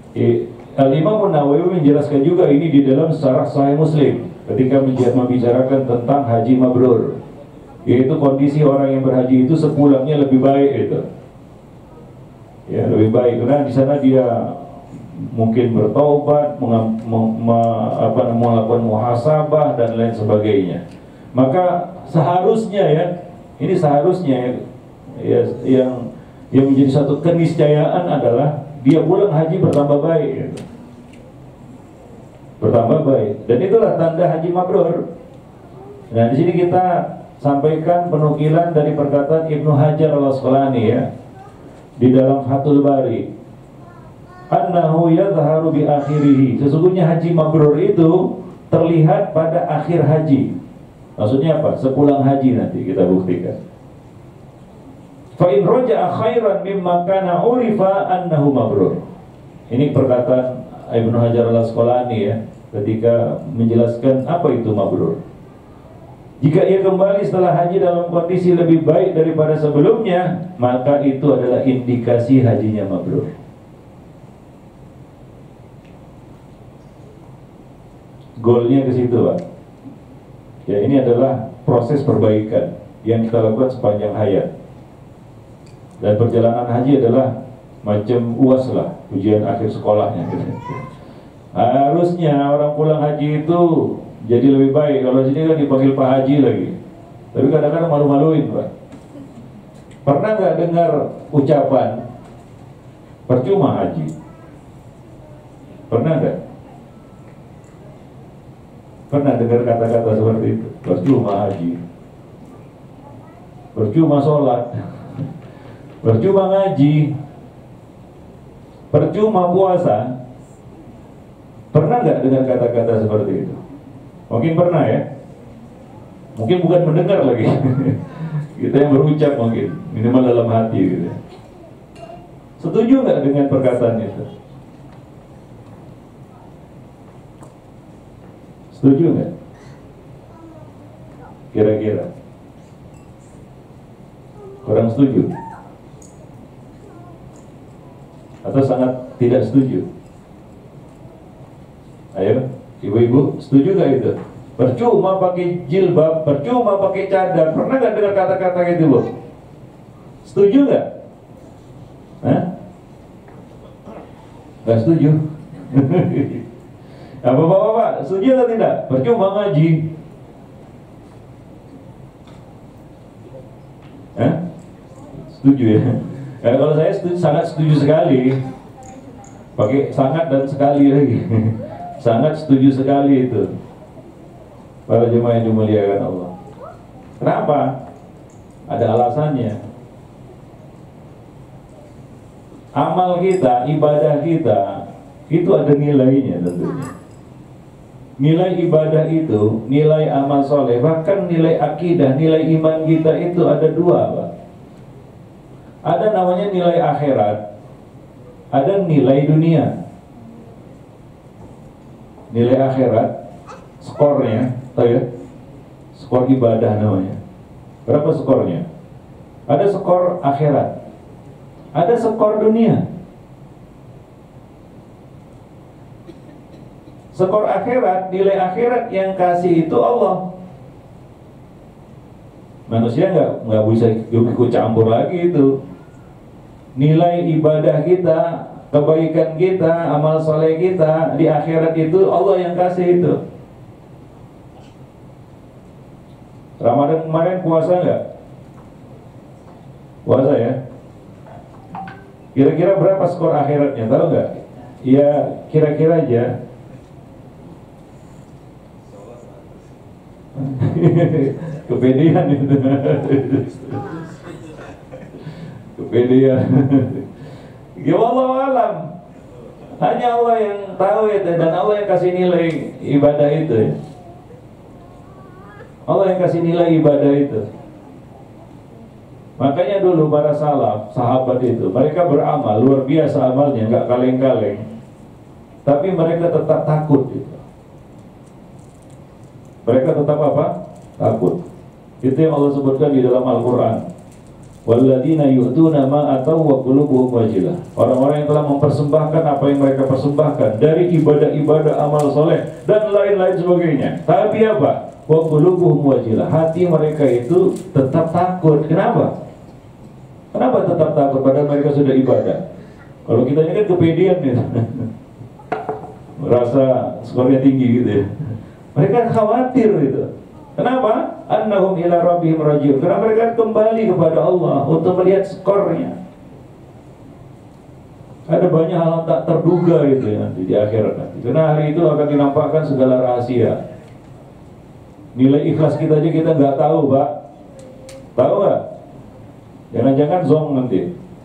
Al-Imam Nawawi menjelaskan juga ini di dalam Syarah Sahih Muslim ketika membicarakan tentang haji mabrur, yaitu kondisi orang yang berhaji itu sepulangnya lebih baik itu. Ya, lebih baik karena di sana dia mungkin bertaubat, melakukan muhasabah dan lain sebagainya. Maka seharusnya ya, ini seharusnya ya, yang menjadi satu keniscayaan adalah dia pulang haji bertambah baik gitu. Bertambah baik, dan itulah tanda haji mabrur. Nah, di sini kita sampaikan penukilan dari perkataan Ibnu Hajar al-Asqalani ya, di dalam Fathul Bari, annahu yadharu bi akhirih, sesungguhnya haji mabrur itu terlihat pada akhir haji. Maksudnya apa? Sepulang haji nanti kita buktikan. Fa in raja'a khairan mimma kana urifa annahu mabrur. Ini perkataan Ibnu Hajar al-Asqalani ya, ketika menjelaskan apa itu mabrur. Jika ia kembali setelah haji dalam kondisi lebih baik daripada sebelumnya, maka itu adalah indikasi hajinya mabrur. Goalnya ke situ Pak. Ya, ini adalah proses perbaikan yang kita lakukan sepanjang hayat. Dan perjalanan haji adalah macam UAS lah, ujian akhir sekolahnya gitu. Harusnya orang pulang haji itu jadi lebih baik. Kalau sini kan dipanggil Pak Haji lagi. Tapi kadang-kadang malu-maluin Pak. Pernah nggak dengar ucapan percuma haji? Pernah nggak? Pernah dengar kata-kata seperti itu? Percuma haji, percuma sholat, percuma ngaji, percuma puasa. Pernah nggak dengar kata-kata seperti itu? Mungkin pernah ya. Mungkin bukan mendengar lagi. Kita yang berucap mungkin, minimal dalam hati gitu. Setuju nggak dengan perkataan itu? Setuju nggak? Kira-kira kurang setuju? Atau sangat tidak setuju? Ayo, ibu-ibu, setuju nggak itu? Percuma pakai jilbab, percuma pakai cadar. Pernah nggak dengar kata-kata gitu loh? Setuju nggak? Hah? Nggak setuju? Bapak-bapak, setuju atau tidak? Percuma ngaji. Hah? Setuju ya? Kalau saya sangat setuju sekali. Pakai sangat dan sekali lagi. Sangat setuju sekali itu. Para jemaah yang dimuliakan Allah. Kenapa? Ada alasannya. Amal kita, ibadah kita itu ada nilainya tentunya. Nilai ibadah itu, nilai amal soleh, bahkan nilai akidah, nilai iman kita itu ada dua, Pak. Ada namanya nilai akhirat, ada nilai dunia. Nilai akhirat, skornya, tahu ya? Skor ibadah namanya. Berapa skornya? Ada skor akhirat, ada skor dunia. Skor akhirat, nilai akhirat yang kasih itu Allah. Manusia nggak bisa ikut campur lagi itu. Nilai ibadah kita, kebaikan kita, amal soleh kita di akhirat itu Allah yang kasih itu. Ramadan kemarin puasa nggak? Puasa ya. Kira-kira berapa skor akhiratnya, tahu nggak? Ya kira-kira aja. Kepedean itu. Kepedean. Ya Allah alam. Hanya Allah yang tahu itu, dan Allah yang kasih nilai ibadah itu. Allah yang kasih nilai ibadah itu. Makanya dulu para salaf, sahabat itu, mereka beramal luar biasa amalnya, nggak kaleng-kaleng. Tapi mereka tetap takut gitu. Mereka tetap apa? Takut. Itu yang Allah sebutkan di dalam Al-Quran. Walladzina yu'tuna ma ataw wa qulubuhum wajilah. Orang-orang yang telah mempersembahkan apa yang mereka persembahkan dari ibadah-ibadah, amal soleh dan lain-lain sebagainya. Tapi apa? Wa qulubuhum wajilah. Hati mereka itu tetap takut. Kenapa? Kenapa tetap takut padahal mereka sudah ibadah? Kalau kita ini kan kepedean gitu. Merasa skornya tinggi gitu ya. Mereka khawatir gitu. Kenapa? Annahum ila rabbihim raji'un. Karena mereka kembali kepada Allah untuk melihat skornya. Ada banyak hal tak terduga gitu ya nanti di akhirat nanti. Karena hari itu akan dinampakkan segala rahasia. Nilai ikhlas kita aja kita nggak tahu, Pak. Tahu nggak? Jangan-jangan zong nanti.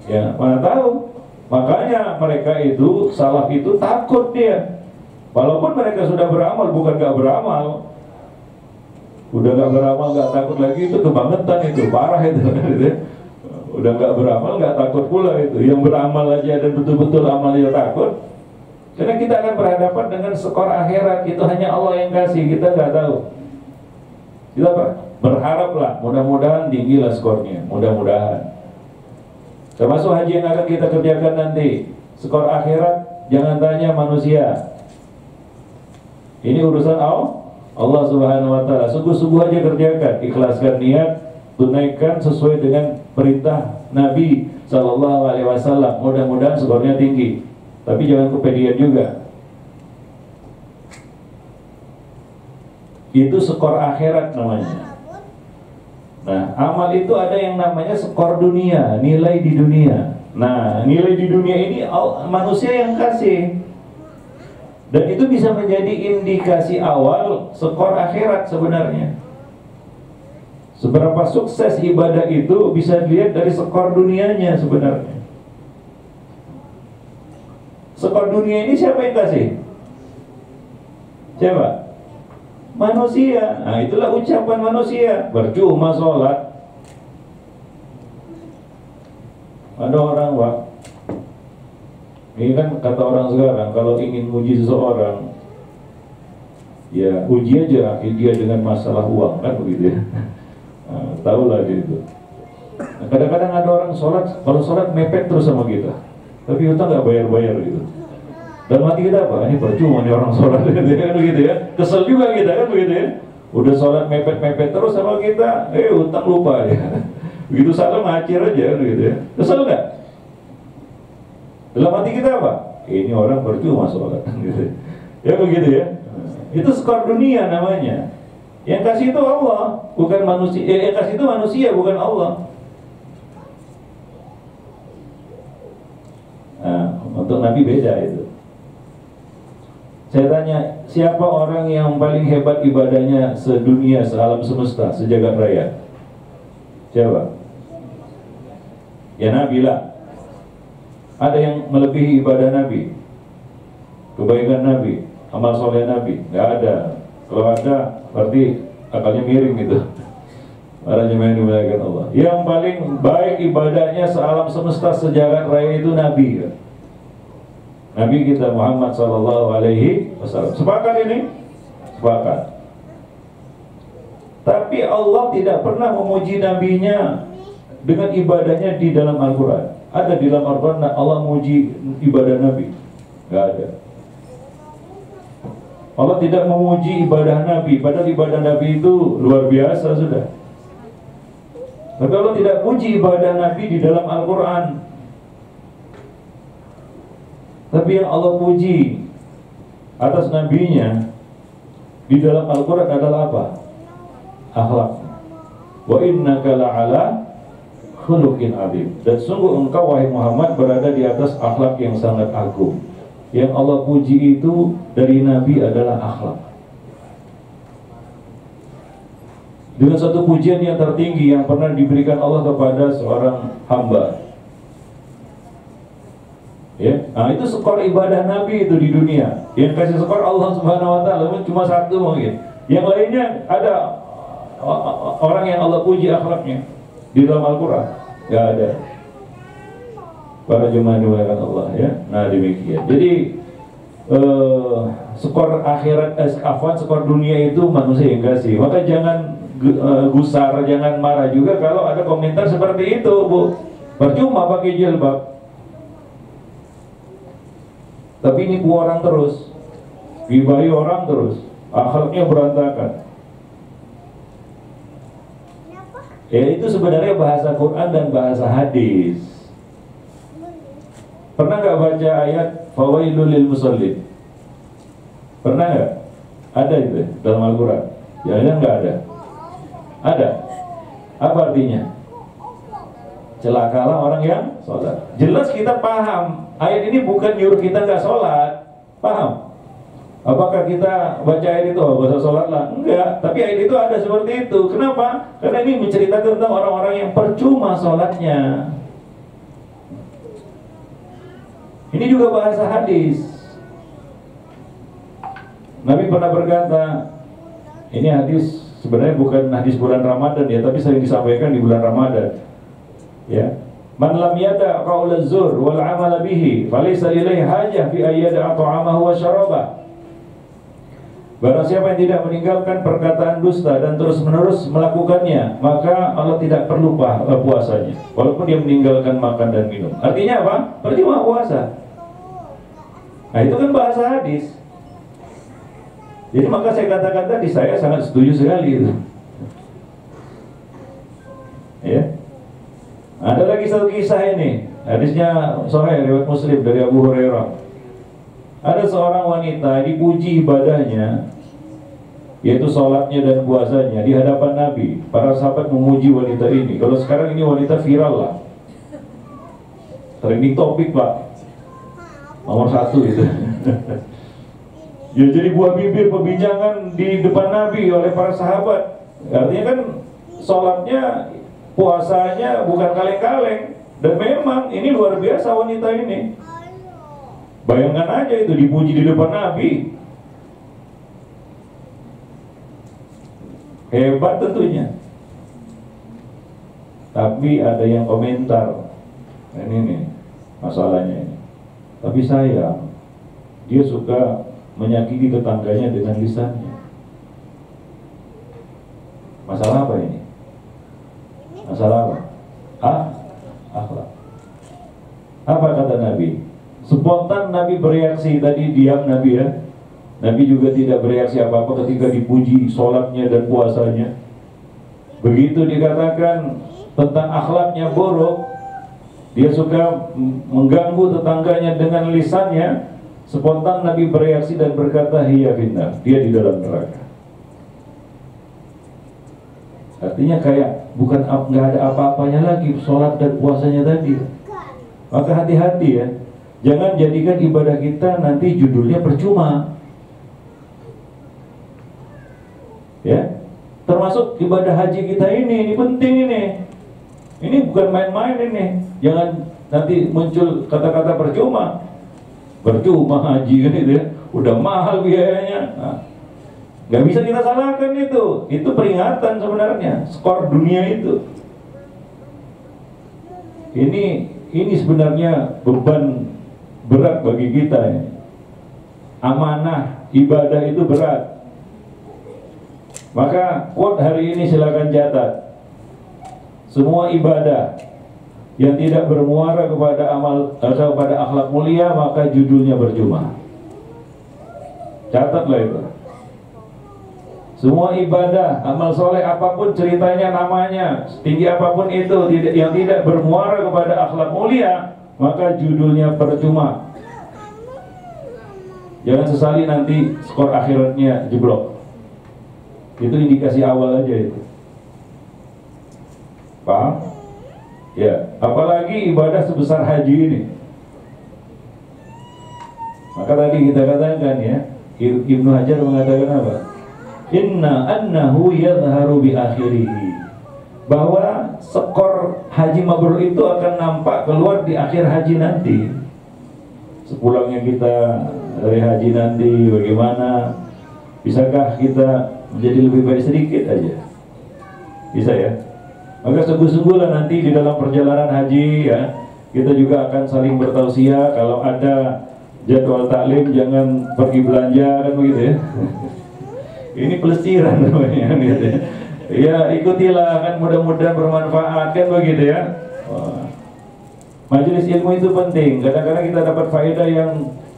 Ya, mana tahu. Makanya mereka itu, salaf itu takut dia. Walaupun mereka sudah beramal, bukan gak beramal. Udah gak beramal, gak takut lagi, itu kebangetan itu, parah itu. Udah gak beramal, gak takut pula itu. Yang beramal aja dan betul-betul amalnya takut. Karena kita akan berhadapan dengan skor akhirat. Itu hanya Allah yang kasih, kita gak tahu. Kita berharaplah, mudah-mudahan tinggilah skornya. Mudah-mudahan. Termasuk haji yang akan kita kerjakan nanti. Skor akhirat, jangan tanya manusia. Ini urusan Allah Subhanahu wa ta'ala. Sungguh-sungguh aja kerjakan, ikhlaskan niat, tunaikan sesuai dengan perintah Nabi sallallahu alaihi wasallam. Mudah-mudahan skornya tinggi. Tapi jangan kepedean juga. Itu skor akhirat namanya. Nah, amal itu ada yang namanya skor dunia, nilai di dunia. Nah, nilai di dunia ini manusia yang kasih. Dan itu bisa menjadi indikasi awal skor akhirat sebenarnya. Seberapa sukses ibadah itu bisa dilihat dari skor dunianya sebenarnya. Skor dunia ini siapa yang kasih? Siapa? Manusia. Nah, itulah ucapan manusia. Percuma sholat. Ada orang, Pak, ini kan kata orang sekarang, kalau ingin uji seseorang, ya uji aja dia dengan masalah uang, kan begitu ya. Nah, tahulah gitu. Nah, kadang-kadang ada orang sholat, kalau sholat mepet terus sama kita, tapi utang nggak bayar-bayar gitu. Dalam hati kita apa? Ini percuma nih orang sholat gitu ya, begitu ya. Kesel juga kita kan begitu ya. Udah sholat mepet-mepet terus sama kita, utang lupa ya. Begitu salam ngacir aja gitu ya. Kesel nggak? Dalam hati kita apa? Ini orang percuma sholat gitu. Ya begitu ya. Itu skor dunia namanya. Yang kasih itu Allah, bukan manusia. Yang kasih itu manusia, bukan Allah. Nah, untuk Nabi beda itu. Saya tanya, siapa orang yang paling hebat ibadahnya sedunia, sealam semesta, sejagat raya? Siapa? Ya Nabi lah. Ada yang melebihi ibadah Nabi? kebaikan Nabi, amal soleh Nabi, nggak ada. Kalau ada, berarti akalnya miring gitu. Para jemaah yang dimuliakan Allah. Yang paling baik ibadahnya sealam semesta sejagat raya itu Nabi. Nabi kita Muhammad Sallallahu Alaihi Wasallam. Sepakat ini? Sepakat. Tapi Allah tidak pernah memuji nabinya dengan ibadahnya di dalam Al-Quran. Ada di dalam Al-Quran Allah memuji ibadah Nabi? Gak ada. Allah tidak memuji ibadah Nabi, padahal ibadah Nabi itu luar biasa sudah. Tapi Allah tidak puji ibadah Nabi di dalam Al-Quran. Tapi yang Allah puji atas nabinya di dalam Al-Quran adalah apa? Akhlak. Wa innaka la'ala khuluqin adzim. Dan sungguh engkau wahai Muhammad berada di atas akhlak yang sangat agung. Yang Allah puji itu dari Nabi adalah akhlak. Dengan satu pujian yang tertinggi yang pernah diberikan Allah kepada seorang hamba. Ya, nah itu skor ibadah Nabi itu di dunia. Yang kasih skor Allah Subhanahu Wa Taala cuma satu mungkin. Yang lainnya ada orang yang Allah puji akhlaknya di dalam Al-Quran, nggak ada. Para jemaah dimuliakan Allah ya. Nah demikian. Jadi skor akhirat, skor dunia itu manusia yang kasih. Maka jangan gusar, jangan marah juga kalau ada komentar seperti itu, Bu. Percuma pakai jilbab. Tapi nipu orang terus, gibahi orang terus, akhlaknya berantakan. Ya itu sebenarnya bahasa Quran dan bahasa hadis. Pernah nggak baca ayat fawailul lil musallin? Pernah nggak? Ada itu dalam Al-Quran? Jangan nggak ada. Ada. Apa artinya? Celakalah orang yang sholat. Jelas kita paham. Ayat ini bukan nyuruh kita nggak sholat. Paham? Apakah kita baca ayat itu gak usah sholat lah? Enggak. Tapi ayat itu ada seperti itu. Kenapa? Karena ini menceritakan tentang orang-orang yang percuma sholatnya. Ini juga bahasa hadis. Nabi pernah berkata, ini hadis sebenarnya bukan hadis bulan Ramadan ya, tapi sering disampaikan di bulan Ramadan. Ya, man lam yada qaula zur wal amala bihi, falaysa ilaihi hajah fi ayyada ta'amahu wa syarabah. Barang siapa yang tidak meninggalkan perkataan dusta dan terus-menerus melakukannya, maka Allah tidak perlu puasanya, walaupun dia meninggalkan makan dan minum. Artinya apa? Percuma puasa. Nah itu kan bahasa hadis. Jadi maka saya katakan tadi, saya sangat setuju sekali itu. Ya. Ada lagi satu kisah ini, hadisnya Sahih riwayat Muslim dari Abu Hurairah. Ada seorang wanita dipuji ibadahnya, yaitu sholatnya dan puasanya di hadapan Nabi. Para sahabat memuji wanita ini. Kalau sekarang ini wanita viral lah, trending topik Pak, nomor 1 itu. Ya jadi buah bibir pembincangan di depan Nabi oleh para sahabat. Artinya kan sholatnya, puasanya bukan kaleng-kaleng. Dan memang ini luar biasa wanita ini. Bayangkan aja itu dipuji di depan Nabi. Hebat tentunya. Tapi ada yang komentar, ini nih masalahnya ini. Tapi sayang, dia suka menyakiti tetangganya dengan lisannya. Masalah apa ini? Masalah apa? Akhlak. Apa kata Nabi? Spontan Nabi bereaksi, tadi diam Nabi ya. Nabi juga tidak bereaksi apa-apa ketika dipuji sholatnya dan puasanya. Begitu dikatakan tentang akhlaknya buruk, dia suka mengganggu tetangganya dengan lisannya, spontan Nabi bereaksi dan berkata, hiya finnar, dia di dalam neraka. Artinya kayak bukan, nggak ada apa-apanya lagi sholat dan puasanya tadi. Maka hati-hati ya, jangan jadikan ibadah kita nanti judulnya percuma. Ya, termasuk ibadah haji kita ini penting ini. Ini bukan main-main ini. Jangan nanti muncul kata-kata percuma. percuma haji kan itu ya, udah mahal biayanya. Nah, nggak bisa kita salahkan itu peringatan sebenarnya, skor dunia itu. Ini sebenarnya beban berat bagi kita ya. Amanah ibadah itu berat. Maka quote hari ini silakan catat. Semua ibadah yang tidak bermuara kepada amal atau pada akhlak mulia, maka judulnya percuma. Catatlah itu. Semua ibadah, amal soleh apapun ceritanya, namanya, setinggi apapun itu, yang tidak bermuara kepada akhlak mulia, maka judulnya percuma. Jangan sesali nanti skor akhiratnya jeblok. Itu indikasi awal aja itu. Paham? Ya, apalagi ibadah sebesar haji ini. Maka tadi kita katakan ya, Ibnu Hajar mengatakan apa? Inna annahu yadharu bi akhirihi, bahwa skor haji mabrur itu akan nampak keluar di akhir haji nanti. Sepulangnya kita dari haji nanti, bagaimana? Bisakah kita menjadi lebih baik sedikit aja? Bisa ya? Maka sungguh-sungguhlah nanti di dalam perjalanan haji ya, kita juga akan saling bertausiah. Kalau ada jadwal taklim jangan pergi belanja, kan begitu ya. Ini pelesiran namanya gitu ya. Ya ikutilah, kan mudah-mudahan bermanfaat, kan begitu ya. Wah. Majelis ilmu itu penting. Kadang-kadang kita dapat faedah yang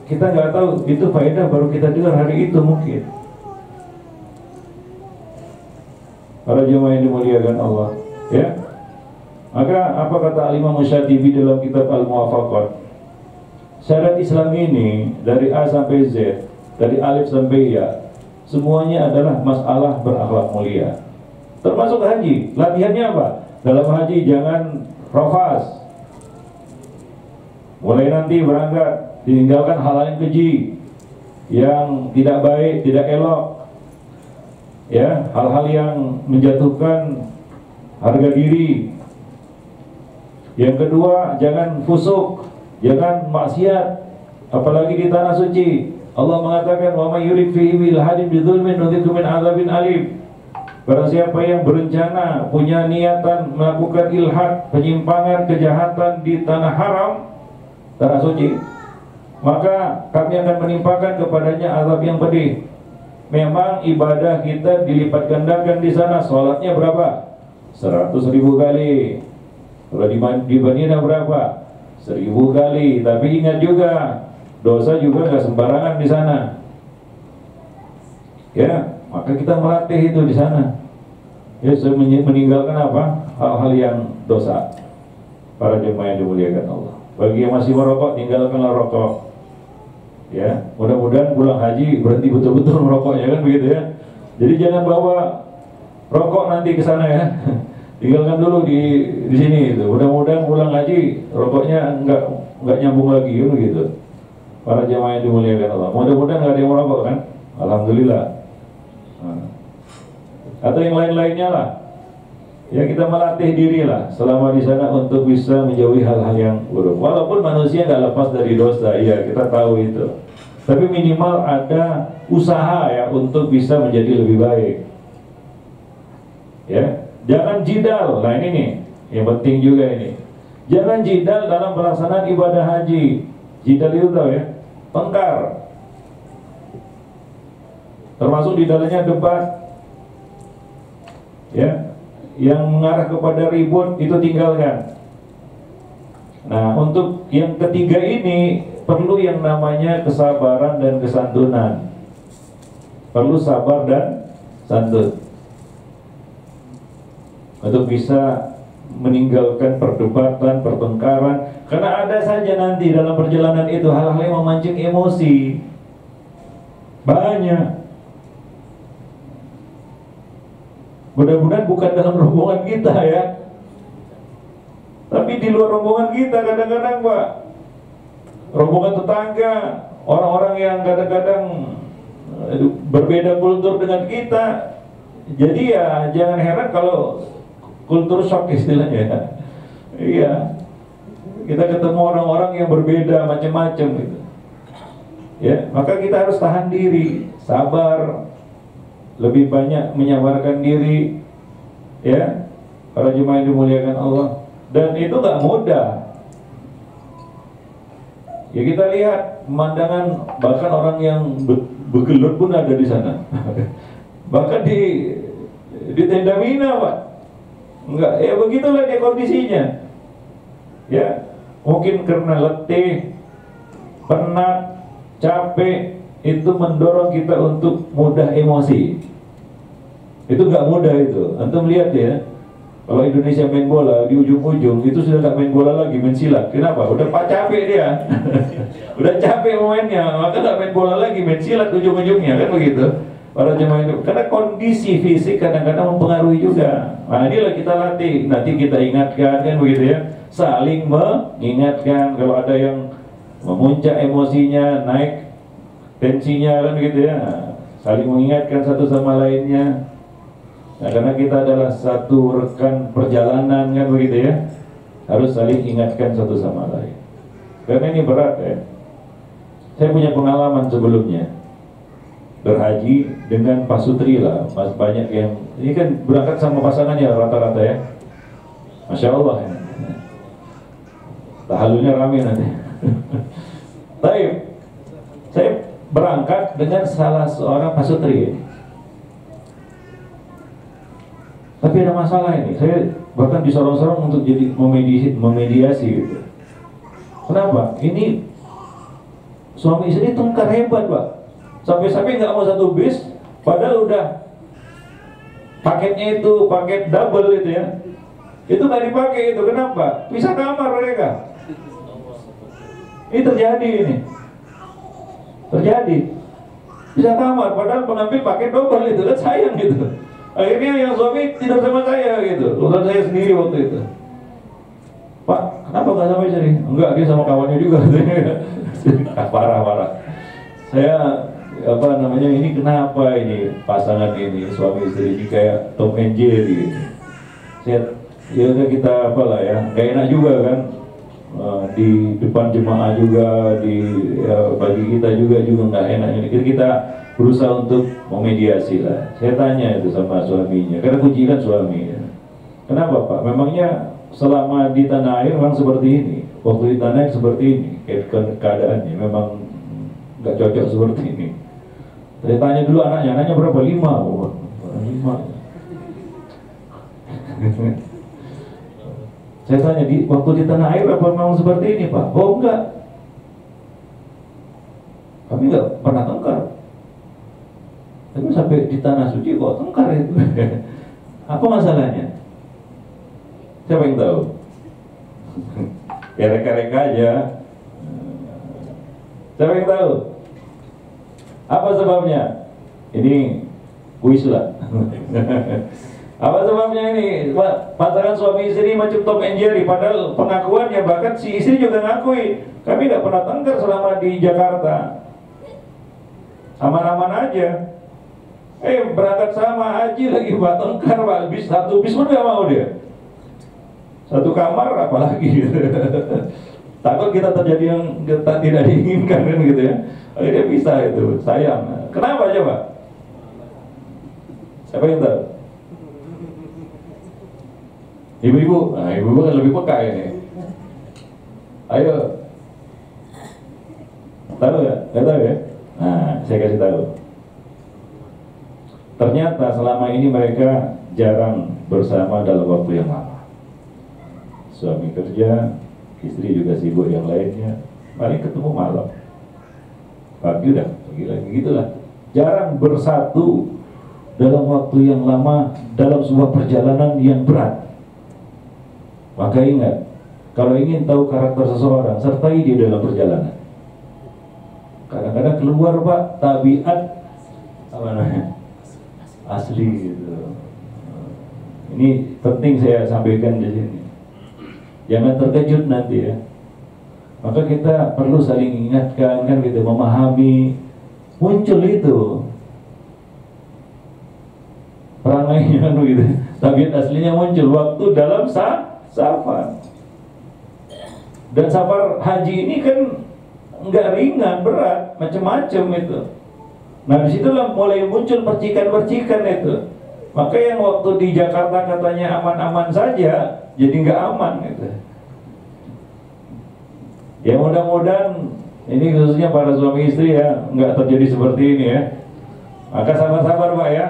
kita nggak tahu itu faedah, baru kita dengar hari itu mungkin. Para jemaah yang dimuliakan Allah, ya. Maka apa kata Al-Imam Syatibi dalam kitab Al-Muwafaqat? Syariat Islam ini dari A sampai Z, dari alif sampai ya, semuanya adalah masalah berakhlak mulia. Termasuk haji. Latihannya apa? Dalam haji jangan rafas. Mulai nanti berangkat tinggalkan hal yang keji, yang tidak baik, tidak elok. Ya, hal-hal yang menjatuhkan harga diri. Yang kedua, jangan fusuk, jangan maksiat, apalagi di tanah suci. Allah mengatakan, wa may yurid fihi bil hadin bidzulmin nudzikhu min adzabin alim. Barang siapa yang berencana, punya niatan melakukan ilhad, penyimpangan, kejahatan di tanah haram, tanah suci, maka kami akan menimpakan kepadanya azab yang pedih. Memang ibadah kita dilipat gandakan di sana. Sholatnya berapa? 100.000 kali. Kalau di Madinah berapa? 1.000 kali. Tapi ingat juga, dosa juga nggak sembarangan di sana. Ya, maka kita melatih itu di sana. Ya, meninggalkan apa? Hal-hal yang dosa. Para jemaah yang dimuliakan Allah. Bagi yang masih merokok, tinggalkanlah rokok. Ya, mudah-mudahan pulang haji berhenti betul-betul merokoknya, kan begitu ya. Jadi jangan bawa rokok nanti ke sana ya. Tinggalkan dulu di sini itu. Mudah-mudahan pulang haji rokoknya enggak nyambung lagi, kan begitu. Para jemaah yang dimuliakan Allah. Mudah-mudahan enggak ada yang merokok kan? Alhamdulillah. Nah. Atau yang lain-lainnya lah. Ya, kita melatih diri lah selama di sana untuk bisa menjauhi hal-hal yang buruk. Walaupun manusia nggak lepas dari dosa, iya kita tahu itu. Tapi minimal ada usaha ya untuk bisa menjadi lebih baik. Ya, jangan jidal. Nah ini nih, yang penting juga ini. Jangan jidal dalam pelaksanaan ibadah haji. Jidal itu tahu ya, tengkar. Termasuk di dalamnya debat. Ya. Yang mengarah kepada ribut itu tinggalkan. Nah, untuk yang ketiga ini perlu yang namanya kesabaran dan kesantunan. Perlu sabar dan santun untuk bisa meninggalkan perdebatan, pertengkaran. Karena ada saja nanti dalam perjalanan itu hal-hal yang memancing emosi. Banyak. Mudah-mudahan bukan dalam rombongan kita ya, tapi di luar rombongan kita kadang-kadang Pak, rombongan tetangga, orang-orang yang kadang-kadang berbeda kultur dengan kita. Jadi ya jangan heran kalau kultur shock istilahnya ya. Iya, kita ketemu orang-orang yang berbeda macam-macam gitu. Ya, maka kita harus tahan diri, sabar, lebih banyak menyabarkan diri, ya, para jemaah yang dimuliakan Allah. Dan itu nggak mudah. Ya kita lihat pemandangan, bahkan orang yang bergelut pun ada di sana. Bahkan di tenda Mina, Pak. Enggak, ya begitulah dia kondisinya. Ya, mungkin karena letih, penat, capek, itu mendorong kita untuk mudah emosi. Itu nggak mudah itu. Antum lihat ya, kalau Indonesia main bola, di ujung-ujung itu sudah nggak main bola lagi, main silat. Kenapa? Udah capek dia. Udah capek mainnya, maka nggak main bola lagi, main silat ujung-ujungnya, kan begitu. Para jemaah itu, karena kondisi fisik kadang-kadang mempengaruhi juga. Nah inilah kita latih, nanti kita ingatkan, kan begitu ya. Saling mengingatkan kalau ada yang memuncak emosinya, naik tensinya, kan begitu ya. Saling mengingatkan satu sama lainnya. Nah, karena kita adalah satu rekan perjalanan, kan begitu ya, harus saling ingatkan satu sama lain. Karena ini berat ya. Saya punya pengalaman sebelumnya berhaji dengan Pak Sutri lah, mas banyak yang ini kan berangkat sama pasangannya rata-rata ya, Masya Allah ya. Tahalulnya rame nanti. Baik, saya berangkat dengan salah seorang Pak Sutri. Tapi ada masalah ini, saya bahkan disorong-sorong untuk jadi memediasi gitu. Kenapa? Ini suami istri tengkar hebat, Pak. Sampai-sampai nggak mau satu bis, padahal udah paketnya itu paket double itu ya. Itu nggak dipakai itu, kenapa? Pisah kamar mereka. Ini terjadi ini. Terjadi. Pisah kamar, padahal pengambil paket double itu, kan sayang gitu. Akhirnya yang suami tidur sama saya gitu, bukan saya sendiri waktu itu. Pak, kenapa nggak sama istri? Enggak, dia sama kawannya juga. Parah. Saya ini kenapa ini pasangan ini suami istri ini kayak Tom and Jerry gitu. Ya udah kita apalah ya, gak enak juga kan. Di depan jemaah juga, bagi kita juga nggak enak ini. Kita berusaha untuk memediasi lah. Saya tanya itu sama suaminya, karena kuncikan suami ya. Kenapa Pak? Memangnya selama di tanah air memang seperti ini, waktu di tanah air seperti ini, keadaannya memang nggak cocok seperti ini. Saya tanya dulu anaknya berapa? 5. Oh, 5. Saya tanya waktu di tanah air apa memang seperti ini Pak? Oh enggak, kami nggak pernah tengkar. Tapi sampai di tanah suci kok tengkar itu. Apa masalahnya? Siapa yang tahu? Ya reka-reka aja. Siapa yang tahu? Apa sebabnya? Ini kuis lah. Apa sebabnya ini? Pasangan suami istri macam Tom and Jerry. Padahal pengakuannya, bahkan si istri juga ngakui, kami nggak pernah tengkar selama di Jakarta. Aman-aman aja. Berangkat sama haji lagi Pak, tengkar Pak, satu bis pun gak mau dia. Satu kamar apalagi. Takut kita terjadi yang kita tidak diinginkan kan gitu ya. Akhirnya bisa itu, sayang. Kenapa aja Pak? Siapa yang tahu? Ibu-ibu, nah ibu-ibu kan lebih peka ini. Ayo. Tahu ya? Gak tahu ya? Nah, saya kasih tahu. Ternyata selama ini mereka jarang bersama dalam waktu yang lama. Suami kerja, istri juga sibuk yang lainnya, paling ketemu malam. Pagi udah pergi lagi, gitulah. Jarang bersatu dalam waktu yang lama dalam sebuah perjalanan yang berat. Maka ingat, kalau ingin tahu karakter seseorang, sertai dia dalam perjalanan. Kadang-kadang keluar Pak, tabiat apa namanya? Asli gitu. Ini penting saya sampaikan di sini. Jangan terkejut nanti ya. Maka kita perlu saling ingatkan kan gitu, memahami. Muncul itu perangainya gitu. Tabiat aslinya muncul waktu dalam safar. Dan safar haji ini kan nggak ringan, berat, macam-macam itu. Nah disitulah mulai muncul percikan-percikan itu. Maka yang waktu di Jakarta katanya aman-aman saja, jadi nggak aman gitu. Ya mudah-mudahan ini khususnya para suami istri ya, nggak terjadi seperti ini ya. Maka sabar-sabar Pak ya.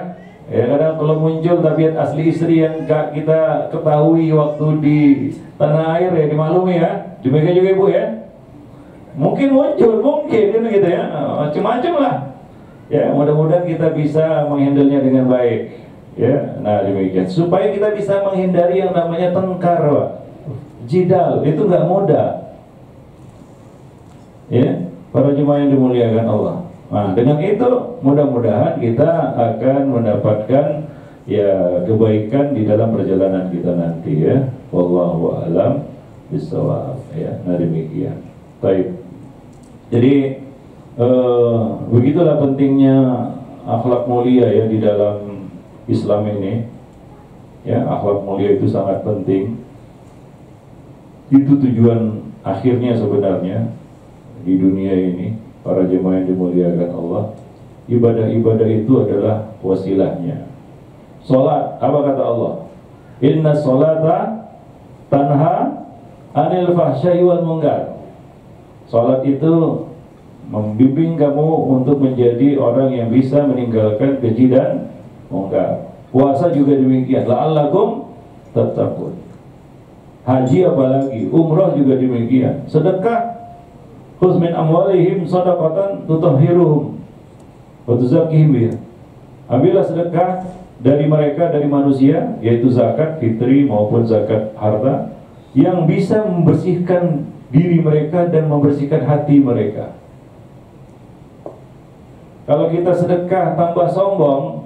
Ya kadang kalau muncul tabiat asli istri yang gak kita ketahui waktu di tanah air ya dimaklumi ya. Demikian juga Ibu ya. Mungkin muncul, mungkin gitu ya. Macam-macam lah. Ya mudah-mudahan kita bisa menghandle-nya dengan baik. Ya, nah demikian. Supaya kita bisa menghindari yang namanya tengkar, Pak. Jidal itu nggak mudah. Ya, para jemaah yang dimuliakan Allah. Nah, dengan itu mudah-mudahan kita akan mendapatkan ya kebaikan di dalam perjalanan kita nanti ya. Wallahu a'lam bishawab ya. Nah demikian. Baik. Jadi begitulah pentingnya akhlak mulia ya di dalam Islam ini. Ya, akhlak mulia itu sangat penting. Itu tujuan akhirnya sebenarnya di dunia ini. Para jemaah yang dimuliakan Allah, ibadah-ibadah itu adalah wasilahnya. Salat, apa kata Allah? Inna salata tanha anil fahsya'i wal munkar. Salat itu membimbing kamu untuk menjadi orang yang bisa meninggalkan keji dan munkar. Puasa juga demikian. La'allakum tattaqun. Haji apalagi, umrah juga demikian. Sedekah, khudz min amwalihim shadaqatan tutahhiruhum wa tuzakkihim biha. Ambillah sedekah dari mereka, dari manusia, yaitu zakat fitri maupun zakat harta, yang bisa membersihkan diri mereka dan membersihkan hati mereka. Kalau kita sedekah tambah sombong,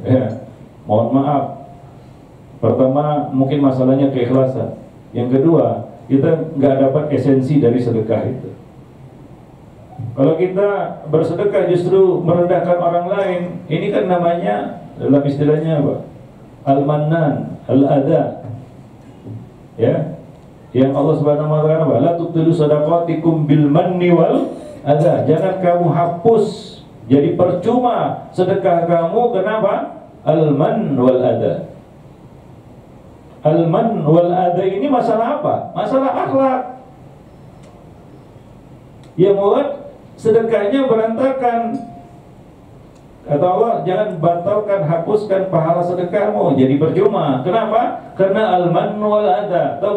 ya, mohon maaf. Pertama, mungkin masalahnya keikhlasan. Yang kedua, kita nggak dapat esensi dari sedekah itu. Kalau kita bersedekah justru merendahkan orang lain, ini kan namanya dalam istilahnya apa? Al-Mannan, Al-Adha. Ya, yang Allah Subhanahu wa taala apa? La tubtilu shadaqatikum bil manni wal adha. Jangan kamu hapus, jadi percuma sedekah kamu. Kenapa? Al-Man wal adha. Al-Man wal adha ini masalah apa? Masalah akhlak. Ya buat sedekahnya berantakan. Kata Allah, jangan batalkan, hapuskan pahala sedekahmu, jadi percuma. Kenapa? Karena al-man wal adha. Tahu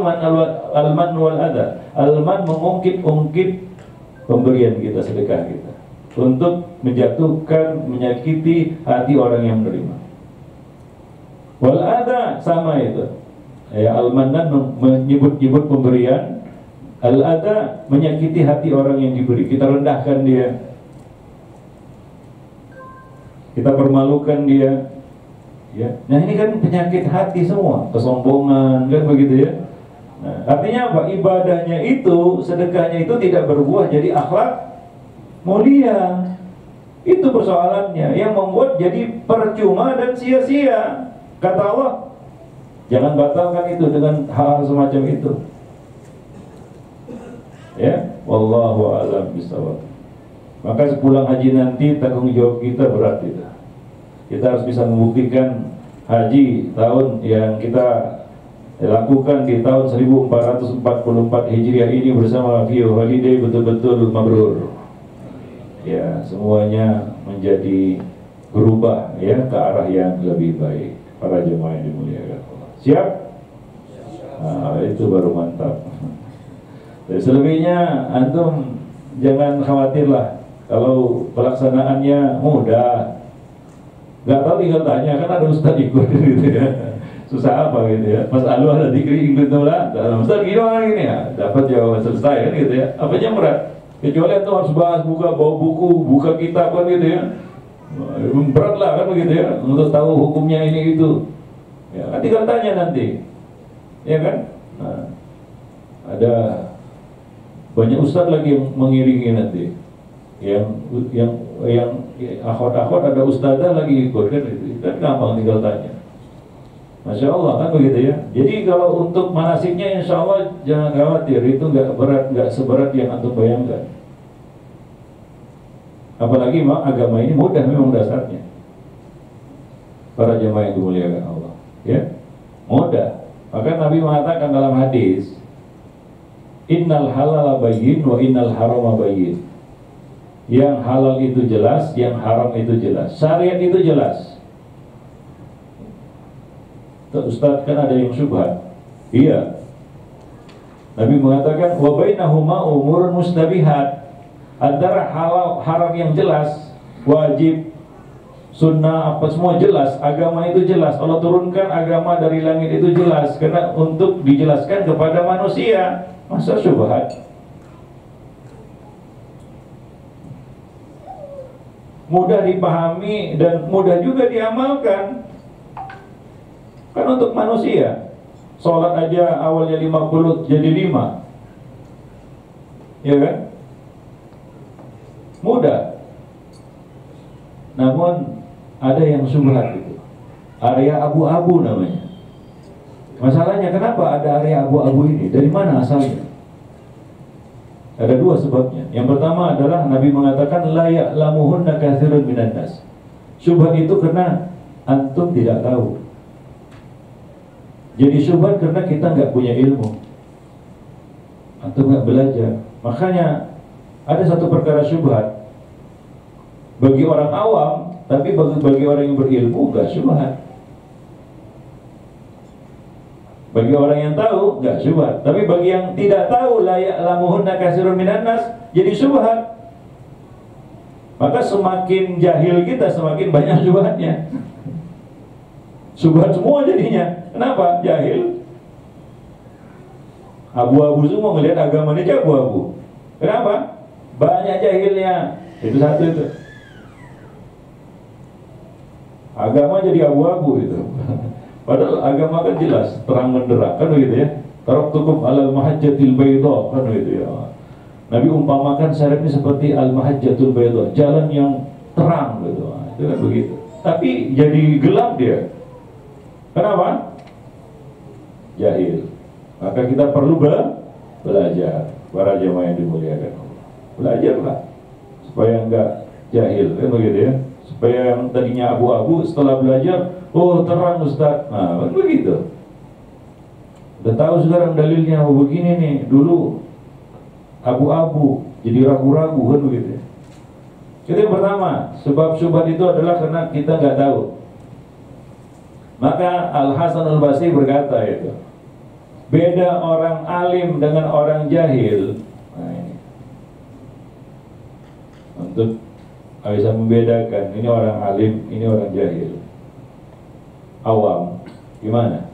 al-man wal adha? Al-man mengungkit-ungkit pemberian kita, sedekah kita, untuk menjatuhkan, menyakiti hati orang yang menerima. Wal adha sama itu. Ya, al-mannan menyebut-nyebut pemberian, al-adha menyakiti hati orang yang diberi. Kita rendahkan dia, kita permalukan dia. Ya. Nah ini kan penyakit hati semua, kesombongan kan begitu ya. Nah, artinya apa? Ibadahnya itu, sedekahnya itu tidak berbuah jadi akhlak mulia. Itu persoalannya yang membuat jadi percuma dan sia-sia. Kata Allah, jangan batalkan itu dengan hal semacam itu. Ya, wallahu a'lam bishawab. Maka sepulang haji nanti tanggung jawab kita berat itu. Kita harus bisa membuktikan haji tahun yang kita lakukan di tahun 1444 Hijriah ini bersama Vio Holiday betul-betul mabrur. Ya, semuanya menjadi berubah ya ke arah yang lebih baik. Para jemaah yang dimuliakan Allah. Siap? Nah, itu baru mantap. Selebihnya antum jangan khawatirlah kalau pelaksanaannya mudah. Gak tahu tinggal tanya, kan ada ustaz ikut gitu ya. Susah apa gitu ya. Mas Alu ada dikri Inggris lah. Ustaz gimana ini ya? Dapat jawaban selesai kan gitu ya. Apanya berat? Kecuali antum harus bahas bawa buku, buka kitab kan gitu ya. Berat lah kan begitu ya, untuk tahu hukumnya ini itu. Ya, kan tinggal tanya nanti, ya kan? Nah, ada banyak ustadz lagi yang mengiringi nanti, yang akhwat-akhwat ada ustadzah lagi ikut kan, itu kan gampang tinggal tanya. Masya Allah kan begitu ya. Jadi kalau untuk manasiknya insya Allah jangan khawatir, itu nggak berat, nggak seberat yang antum bayangkan. Apalagi memang agama ini mudah memang dasarnya. Para jemaah yang dimuliakan Allah, ya, mudah. Maka Nabi mengatakan dalam hadis, innal halala bayyin wa innal harama bayyin. Yang halal itu jelas, yang haram itu jelas. Syariat itu jelas. Ustaz, kan ada yang syubhat. Iya. Nabi mengatakan wa bainahuma umurun mustabihat. Antara halal haram yang jelas, wajib, sunnah, apa semua jelas. Agama itu jelas. Allah turunkan agama dari langit itu jelas, karena untuk dijelaskan kepada manusia. Masa syubhat? Mudah dipahami dan mudah juga diamalkan. Kan untuk manusia, sholat aja awalnya 50 jadi 5, ya kan? Mudah. Namun ada yang syubhat itu, area abu-abu namanya. Masalahnya kenapa ada area abu-abu ini? Dari mana asalnya? Ada dua sebabnya. Yang pertama adalah Nabi mengatakan la ya'lamuhunna katsirun minan nas. Syubhat itu karena antum tidak tahu. Jadi syubhat karena kita nggak punya ilmu, antum nggak belajar. Makanya ada satu perkara syubhat bagi orang awam, tapi bagi orang yang berilmu nggak syubhat. Bagi orang yang tahu nggak syubhat, tapi bagi yang tidak tahu la ya'lamuhunna katsirun minan nas jadi syubhat. Maka semakin jahil kita semakin banyak syubhatnya. Syubhat semua jadinya. Kenapa? Jahil. Abu-abu semua, ngelihat agama ini abu-abu. Kenapa? Banyak jahilnya. Itu satu itu. Agama jadi abu-abu itu. Padahal agama kan jelas, terang benderang, kan begitu ya. Taraktukum alal mahajjatil baydha, kan begitu ya. Nabi umpamakan syariat ini seperti al-mahajjatul baydha, jalan yang terang gitu. Itu kan begitu. Tapi jadi gelap dia. Kenapa? Jahil. Maka kita perlu belajar. Para jemaah yang dimuliakan Allah, belajarlah supaya enggak jahil, kan begitu ya. Supaya yang tadinya abu-abu setelah belajar, oh terang Ustaz. Nah, kan begitu. Udah tahu sekarang dalilnya, oh begini nih. Dulu abu-abu, jadi ragu-ragu, kan begitu ya. Itu yang pertama. Sebab syubhat itu adalah karena kita nggak tahu. Maka Al-Hasan Al-Basri berkata itu, beda orang alim dengan orang jahil. Nah, ini untuk bisa membedakan, ini orang alim, ini orang jahil, awam. Gimana?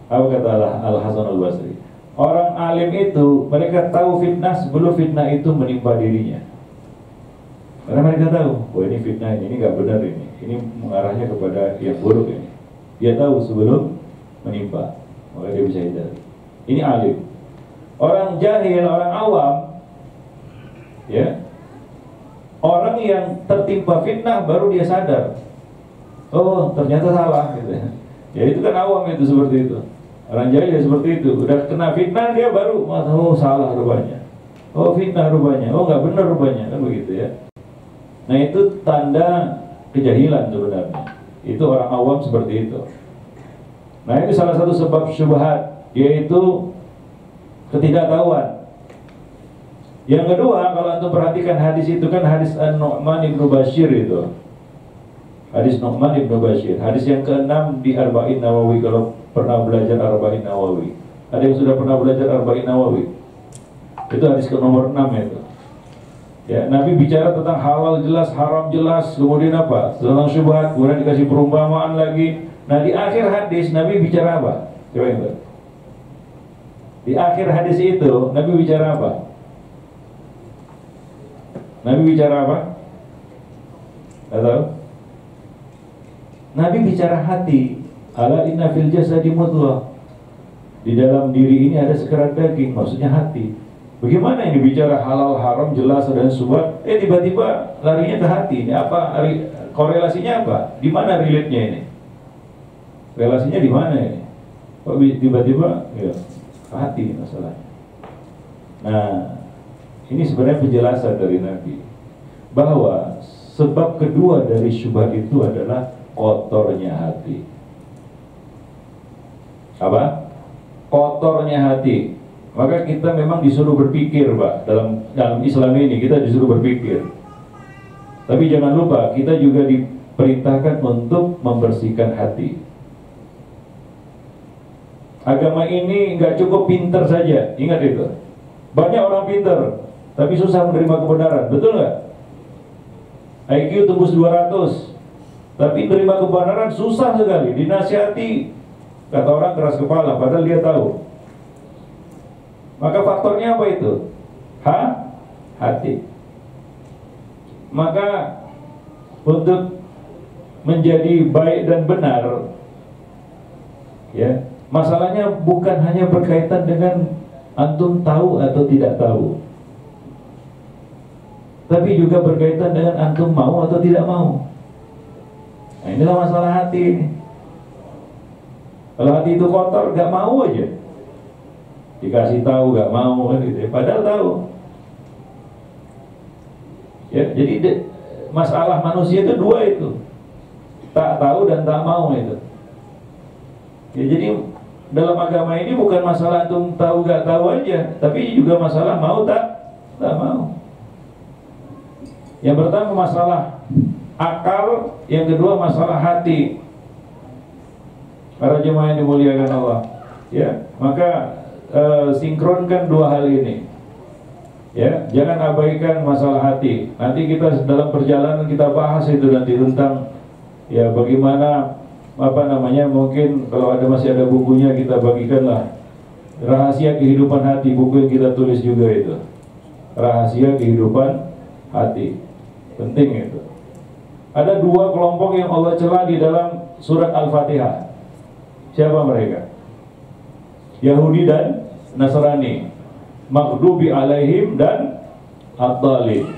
Apa kata Al-Hasan Al-Basri? Orang alim itu mereka tahu fitnah sebelum fitnah itu menimpa dirinya. Karena mereka tahu, oh ini fitnah ini nggak benar ini mengarahnya kepada yang buruk ini. Dia tahu sebelum menimpa, maka dia bisa hindari. Ini alim. Orang jahil, orang awam, ya, orang yang tertimpa fitnah baru dia sadar, oh ternyata salah gitu ya. Ya itu kan awam itu seperti itu. Orang jahil ya seperti itu. Udah kena fitnah dia baru, oh salah rupanya. Oh fitnah rupanya. Oh nggak benar rupanya, kan begitu ya. Nah itu tanda kejahilan sebenarnya. Itu orang awam seperti itu. Nah ini salah satu sebab syubhat, yaitu ketidaktahuan. Yang kedua, kalau antum perhatikan hadis itu kan hadis An-Nu'man ibnu Bashir itu. Hadis Nu'man ibnu Bashir. Hadis yang ke-6 di Arba'in Nawawi, kalau pernah belajar Arba'in Nawawi. Ada yang sudah pernah belajar Arba'in Nawawi? Itu hadis ke nomor 6 itu. Ya, Nabi bicara tentang halal jelas, haram jelas, kemudian apa? Tentang syubhat, kemudian dikasih perumpamaan lagi. Nah di akhir hadis Nabi bicara apa? Coba yang tahu. Di akhir hadis itu Nabi bicara apa? Nabi bicara apa? Tidak tahu? Nabi bicara hati. Ala inna fil jasadi mudghah. Di dalam diri ini ada sekerat daging, maksudnya hati. Bagaimana ini bicara halal haram jelas dan syubhat, tiba-tiba larinya ke hati. Ini apa korelasinya apa? Di mana relate-nya ini? Relasinya di mana ini? Kok tiba-tiba ya, ke hati masalahnya. Nah, ini sebenarnya penjelasan dari Nabi. bahwa sebab kedua dari syubhat itu adalah kotornya hati. Apa? Kotornya hati. Maka kita memang disuruh berpikir, Pak. Dalam Islam ini kita disuruh berpikir. Tapi jangan lupa, kita juga diperintahkan untuk membersihkan hati. Agama ini nggak cukup pinter saja, ingat itu. Banyak orang pinter, tapi susah menerima kebenaran, betul nggak? IQ tembus 200, tapi menerima kebenaran susah sekali. Dinasihati, kata orang keras kepala, padahal dia tahu. Maka faktornya apa itu? Hati. Maka untuk menjadi baik dan benar, ya, masalahnya bukan hanya berkaitan dengan antum tahu atau tidak tahu, tapi juga berkaitan dengan antum mau atau tidak mau. Nah, inilah masalah hati ini. Kalau hati itu kotor, gak mau aja. Dikasih tahu gak mau kan gitu ya. Padahal tahu. Ya, jadi masalah manusia itu dua itu. Tak tahu dan tak mau itu. Ya, jadi dalam agama ini bukan masalah antum tahu gak tahu aja, tapi juga masalah mau tak mau. Yang pertama masalah akal, yang kedua masalah hati. Para jemaah yang dimuliakan Allah, ya, maka sinkronkan dua hal ini. Ya, jangan abaikan masalah hati. Nanti kita dalam perjalanan kita bahas itu nanti tentang ya bagaimana mungkin kalau masih ada bukunya kita bagikanlah. Rahasia kehidupan hati, buku yang kita tulis juga itu. Rahasia kehidupan hati. Penting itu. Ada dua kelompok yang Allah cela di dalam surat Al-Fatihah. Siapa mereka? Yahudi dan Nasrani. Maghdubi alaihim dan ad-dhalin.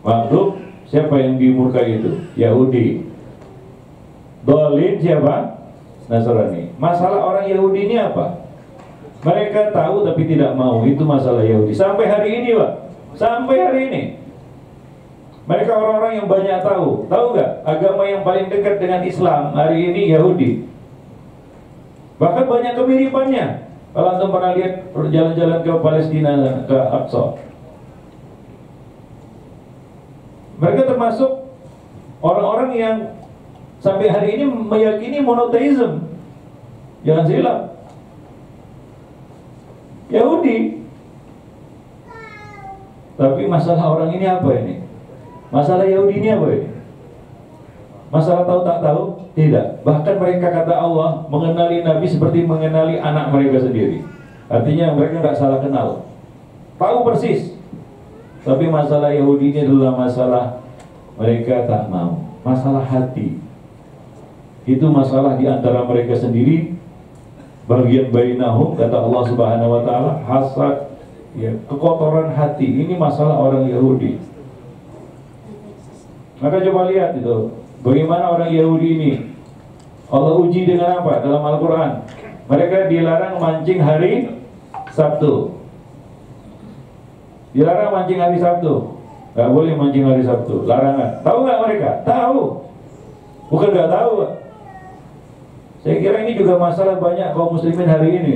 Maghdub, siapa yang dimurkai itu? Yahudi. Dhalin siapa? Nasrani. Masalah orang Yahudi ini apa? Mereka tahu tapi tidak mau. Itu masalah Yahudi. Sampai hari ini, Pak. Sampai hari ini. Mereka orang-orang yang banyak tahu. Tahu nggak? Agama yang paling dekat dengan Islam hari ini Yahudi. Bahkan banyak kemiripannya. Kalau antum pernah lihat jalan-jalan ke Palestina, ke Aqsa, mereka termasuk orang-orang yang sampai hari ini meyakini monoteisme. Jangan silap. Yahudi. Tapi masalah orang ini apa ini? Masalah Yahudi ini apa ini? Masalah tahu tak tahu? Tidak. Bahkan mereka, kata Allah, mengenali Nabi seperti mengenali anak mereka sendiri. Artinya mereka nggak salah kenal, tahu persis. Tapi masalah Yahudi ini adalah masalah mereka tak mau. Masalah hati. Itu masalah di antara mereka sendiri. Bagian bainahum, kata Allah Subhanahu wa taala, hasad, ya, kekotoran hati. Ini masalah orang Yahudi. Maka coba lihat itu, bagaimana orang Yahudi ini Allah uji dengan apa dalam Al-Quran. Mereka dilarang mancing hari Sabtu. Dilarang mancing hari Sabtu. Gak boleh mancing hari Sabtu, larangan. Tahu gak mereka? Tahu. Bukan gak tahu. Saya kira ini juga masalah banyak kaum muslimin hari ini.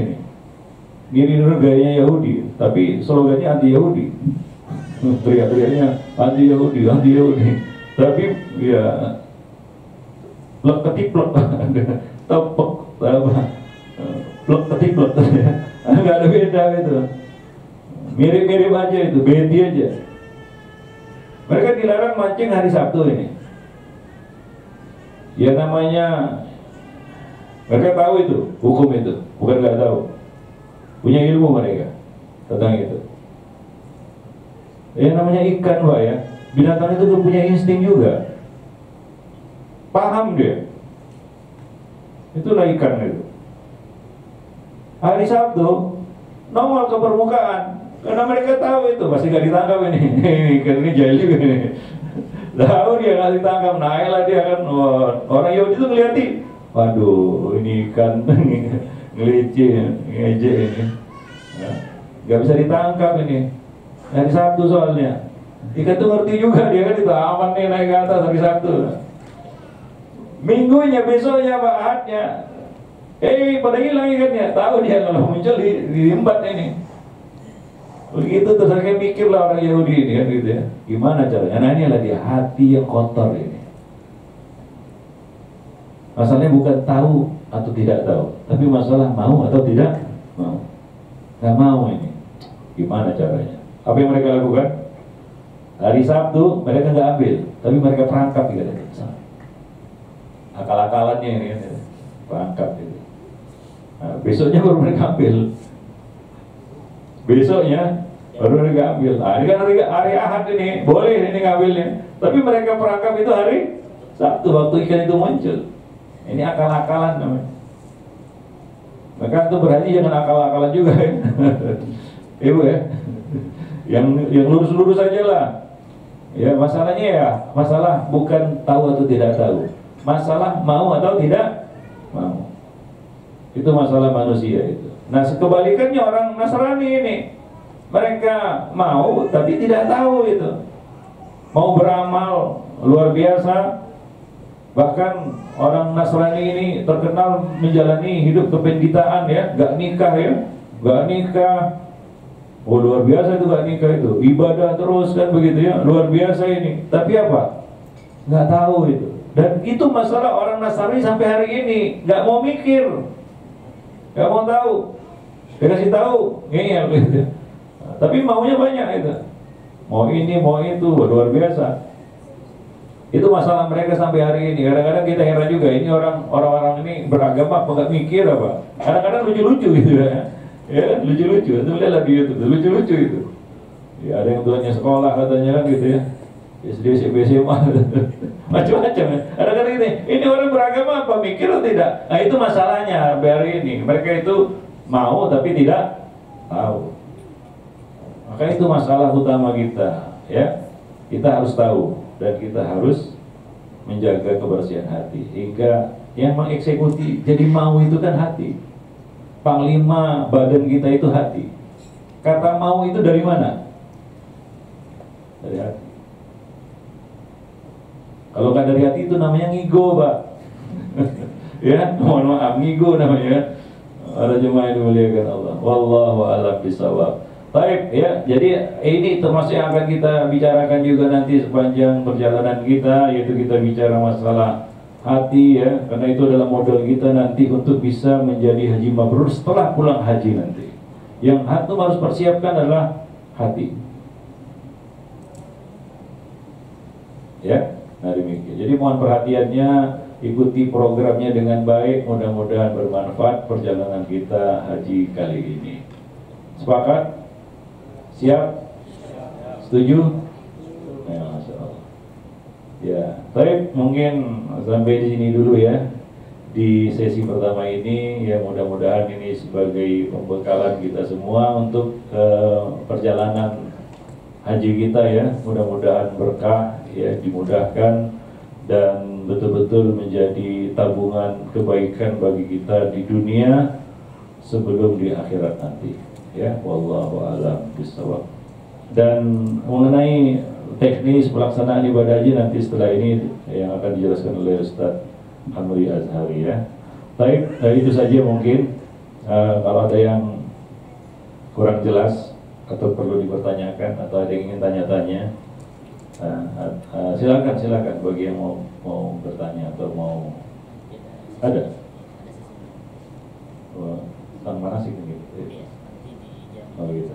Niru-niru gayanya Yahudi, tapi slogannya anti-Yahudi. Teriak-teriaknya anti-Yahudi, anti-Yahudi. Tapi ya plek ketiplek, tepek, plek ketiplek, nggak ada beda itu. Mirip-mirip aja itu, beti aja. Mereka dilarang mancing hari Sabtu ini. Ya namanya, mereka tahu itu, hukum itu, bukan nggak tahu. Punya ilmu mereka tentang itu. Ya namanya ikan, Pak, ya. Binatang itu punya insting juga. Paham dia. Itulah ikan itu. Hari Sabtu nongol ke permukaan karena mereka tahu itu pasti gak ditangkap ini. Ikan ini jahil juga ini. Tahu dia gak ditangkap, naiklah dia kan. Orang Yahudi itu ngeliati, waduh ini ikan ngelicin, ngejek ini. Gak bisa ditangkap ini. Hari Sabtu soalnya. Ikan tuh ngerti juga dia kan, itu aman nih naik ke atas hari Sabtu. Minggunya, besoknya, Pak, Ahadnya, pada hilang ikannya. Tahu dia kalau muncul diembat ini. Begitu terus saya mikir lah orang Yahudi ini kan gitu ya. Gimana caranya? Nah inilah dia, hati yang kotor ini. Masalahnya bukan tahu atau tidak tahu, tapi masalah mau atau tidak mau. Nggak mau ini. Gimana caranya? Apa yang mereka lakukan? Hari Sabtu mereka nggak ambil, tapi mereka perangkap gitu. Akal-akalannya ini kan, perangkap gitu. Nah, besoknya baru mereka ambil. Besoknya baru mereka ambil. Nah, ini kan hari Ahad ini boleh ini ngambilnya, tapi mereka perangkap itu hari Sabtu waktu ikan itu muncul. Ini akal-akalan namanya. Maka itu berarti jangan akal-akalan juga ya. Ibu ya. Yang lurus-lurus aja lah. Ya masalahnya ya, masalah bukan tahu atau tidak tahu. Masalah mau atau tidak mau. Itu masalah manusia itu. Nah, sekebalikannya orang Nasrani ini. Mereka mau tapi tidak tahu itu. Mau beramal luar biasa. Bahkan orang Nasrani ini terkenal menjalani hidup kependitaan ya, gak nikah ya, gak nikah. Oh luar biasa itu gak nikah itu, ibadah terus kan begitu ya, luar biasa ini. Tapi apa? Gak tahu itu. Dan itu masalah orang Nasrani sampai hari ini, gak mau mikir, gak mau tahu. Dikasih tahu, ngeyel gitu. Tapi maunya banyak itu. Mau ini, mau itu, luar biasa. Itu masalah mereka sampai hari ini. Kadang-kadang kita heran juga, ini orang-orang ini beragama apa nggak mikir apa? Kadang-kadang lucu-lucu gitu ya. Ya, lucu-lucu. Itu lihatlah di YouTube, lucu-lucu itu. Ya, ada yang tuanya sekolah katanya kan gitu ya. SD, SMP, SMA, macam-macam ya. Kadang-kadang ini orang beragama apa mikir atau tidak? Nah, itu masalahnya hari ini. Mereka itu mau tapi tidak tahu. Maka itu masalah utama kita, ya. Kita harus tahu. Dan kita harus menjaga kebersihan hati hingga yang mengeksekusi jadi mau itu kan hati. Panglima badan kita itu hati. Kata mau itu dari mana? Dari hati. Kalau nggak dari hati itu namanya ngigo, Pak. Ya, mohon maaf, ngigo namanya. Para jemaah yang dimuliakan Allah. Wallahu a'lam bishawab. Baik ya, jadi ini termasuk yang akan kita bicarakan juga nanti sepanjang perjalanan kita, yaitu kita bicara masalah hati ya, karena itu adalah modal kita nanti untuk bisa menjadi haji mabrur setelah pulang haji nanti. Yang antum harus persiapkan adalah hati. Ya, nah demikian. Jadi mohon perhatiannya, ikuti programnya dengan baik, mudah-mudahan bermanfaat perjalanan kita haji kali ini. Sepakat? Siap? Setuju? Ya, Masya Allah. Ya, baik, mungkin sampai di sini dulu ya di sesi pertama ini. Ya, mudah-mudahan ini sebagai pembekalan kita semua untuk perjalanan haji kita ya. Mudah-mudahan berkah ya, dimudahkan dan betul-betul menjadi tabungan kebaikan bagi kita di dunia sebelum di akhirat nanti. Ya, wallahu a'lam bishawab. Dan mengenai teknis pelaksanaan ibadah haji nanti setelah ini yang akan dijelaskan oleh Ustaz Amri Azhari ya. Baik, itu saja mungkin. Kalau ada yang kurang jelas atau perlu dipertanyakan atau ada yang ingin tanya-tanya, silakan bagi yang mau bertanya atau mau ada. Tentang mana sih gitu? Oh gitu.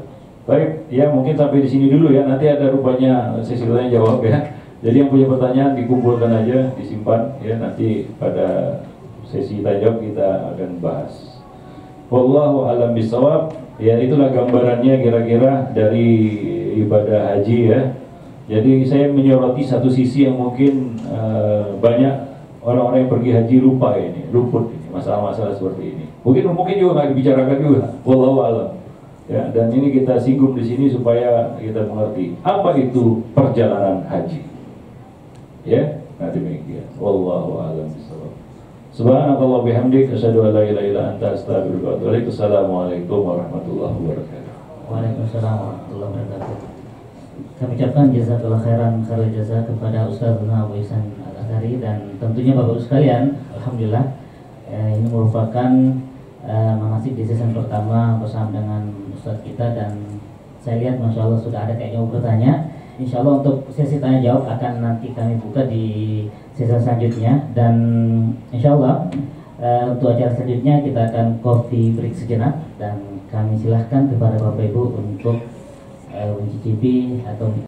Baik, ya mungkin sampai di sini dulu ya. Nanti ada rupanya sesi tanya jawab ya. Jadi yang punya pertanyaan dikumpulkan aja, disimpan ya. Nanti pada sesi tanya jawab kita akan bahas. Wallahu a'lam bishawab. Ya itulah gambarannya kira-kira dari ibadah haji ya. Jadi saya menyoroti satu sisi yang mungkin banyak orang-orang yang pergi haji lupa ini, luput ini masalah-masalah seperti ini. Mungkin juga nggak dibicarakan juga. Wallahu a'lam. Ya, dan ini kita singgung di sini supaya kita mengerti apa itu perjalanan haji. Ya, nah demikian. Wallahu a'lam bishawab. Subhanakallah bihamdik, asyhadu an la ilaha illa anta, astaghfiruka wa atubu ilaik. Assalamualaikum warahmatullahi wabarakatuh. Waalaikumsalam warahmatullahi wabarakatuh. kami ucapkan jazakallah khairan khairul jazak kepada Ustazuna Abu Ihsan Al-Azhari, dan tentunya Bapak sekalian, alhamdulillah ini merupakan manasik di season pertama bersama dengan Ustaz kita, dan saya lihat Masya Allah sudah ada kayaknya bertanya. Insya Allah untuk sesi tanya jawab akan nanti kami buka di season selanjutnya, dan Insya Allah untuk acara selanjutnya kita akan coffee break sejenak, dan kami silahkan kepada Bapak Ibu untuk mencicipi atau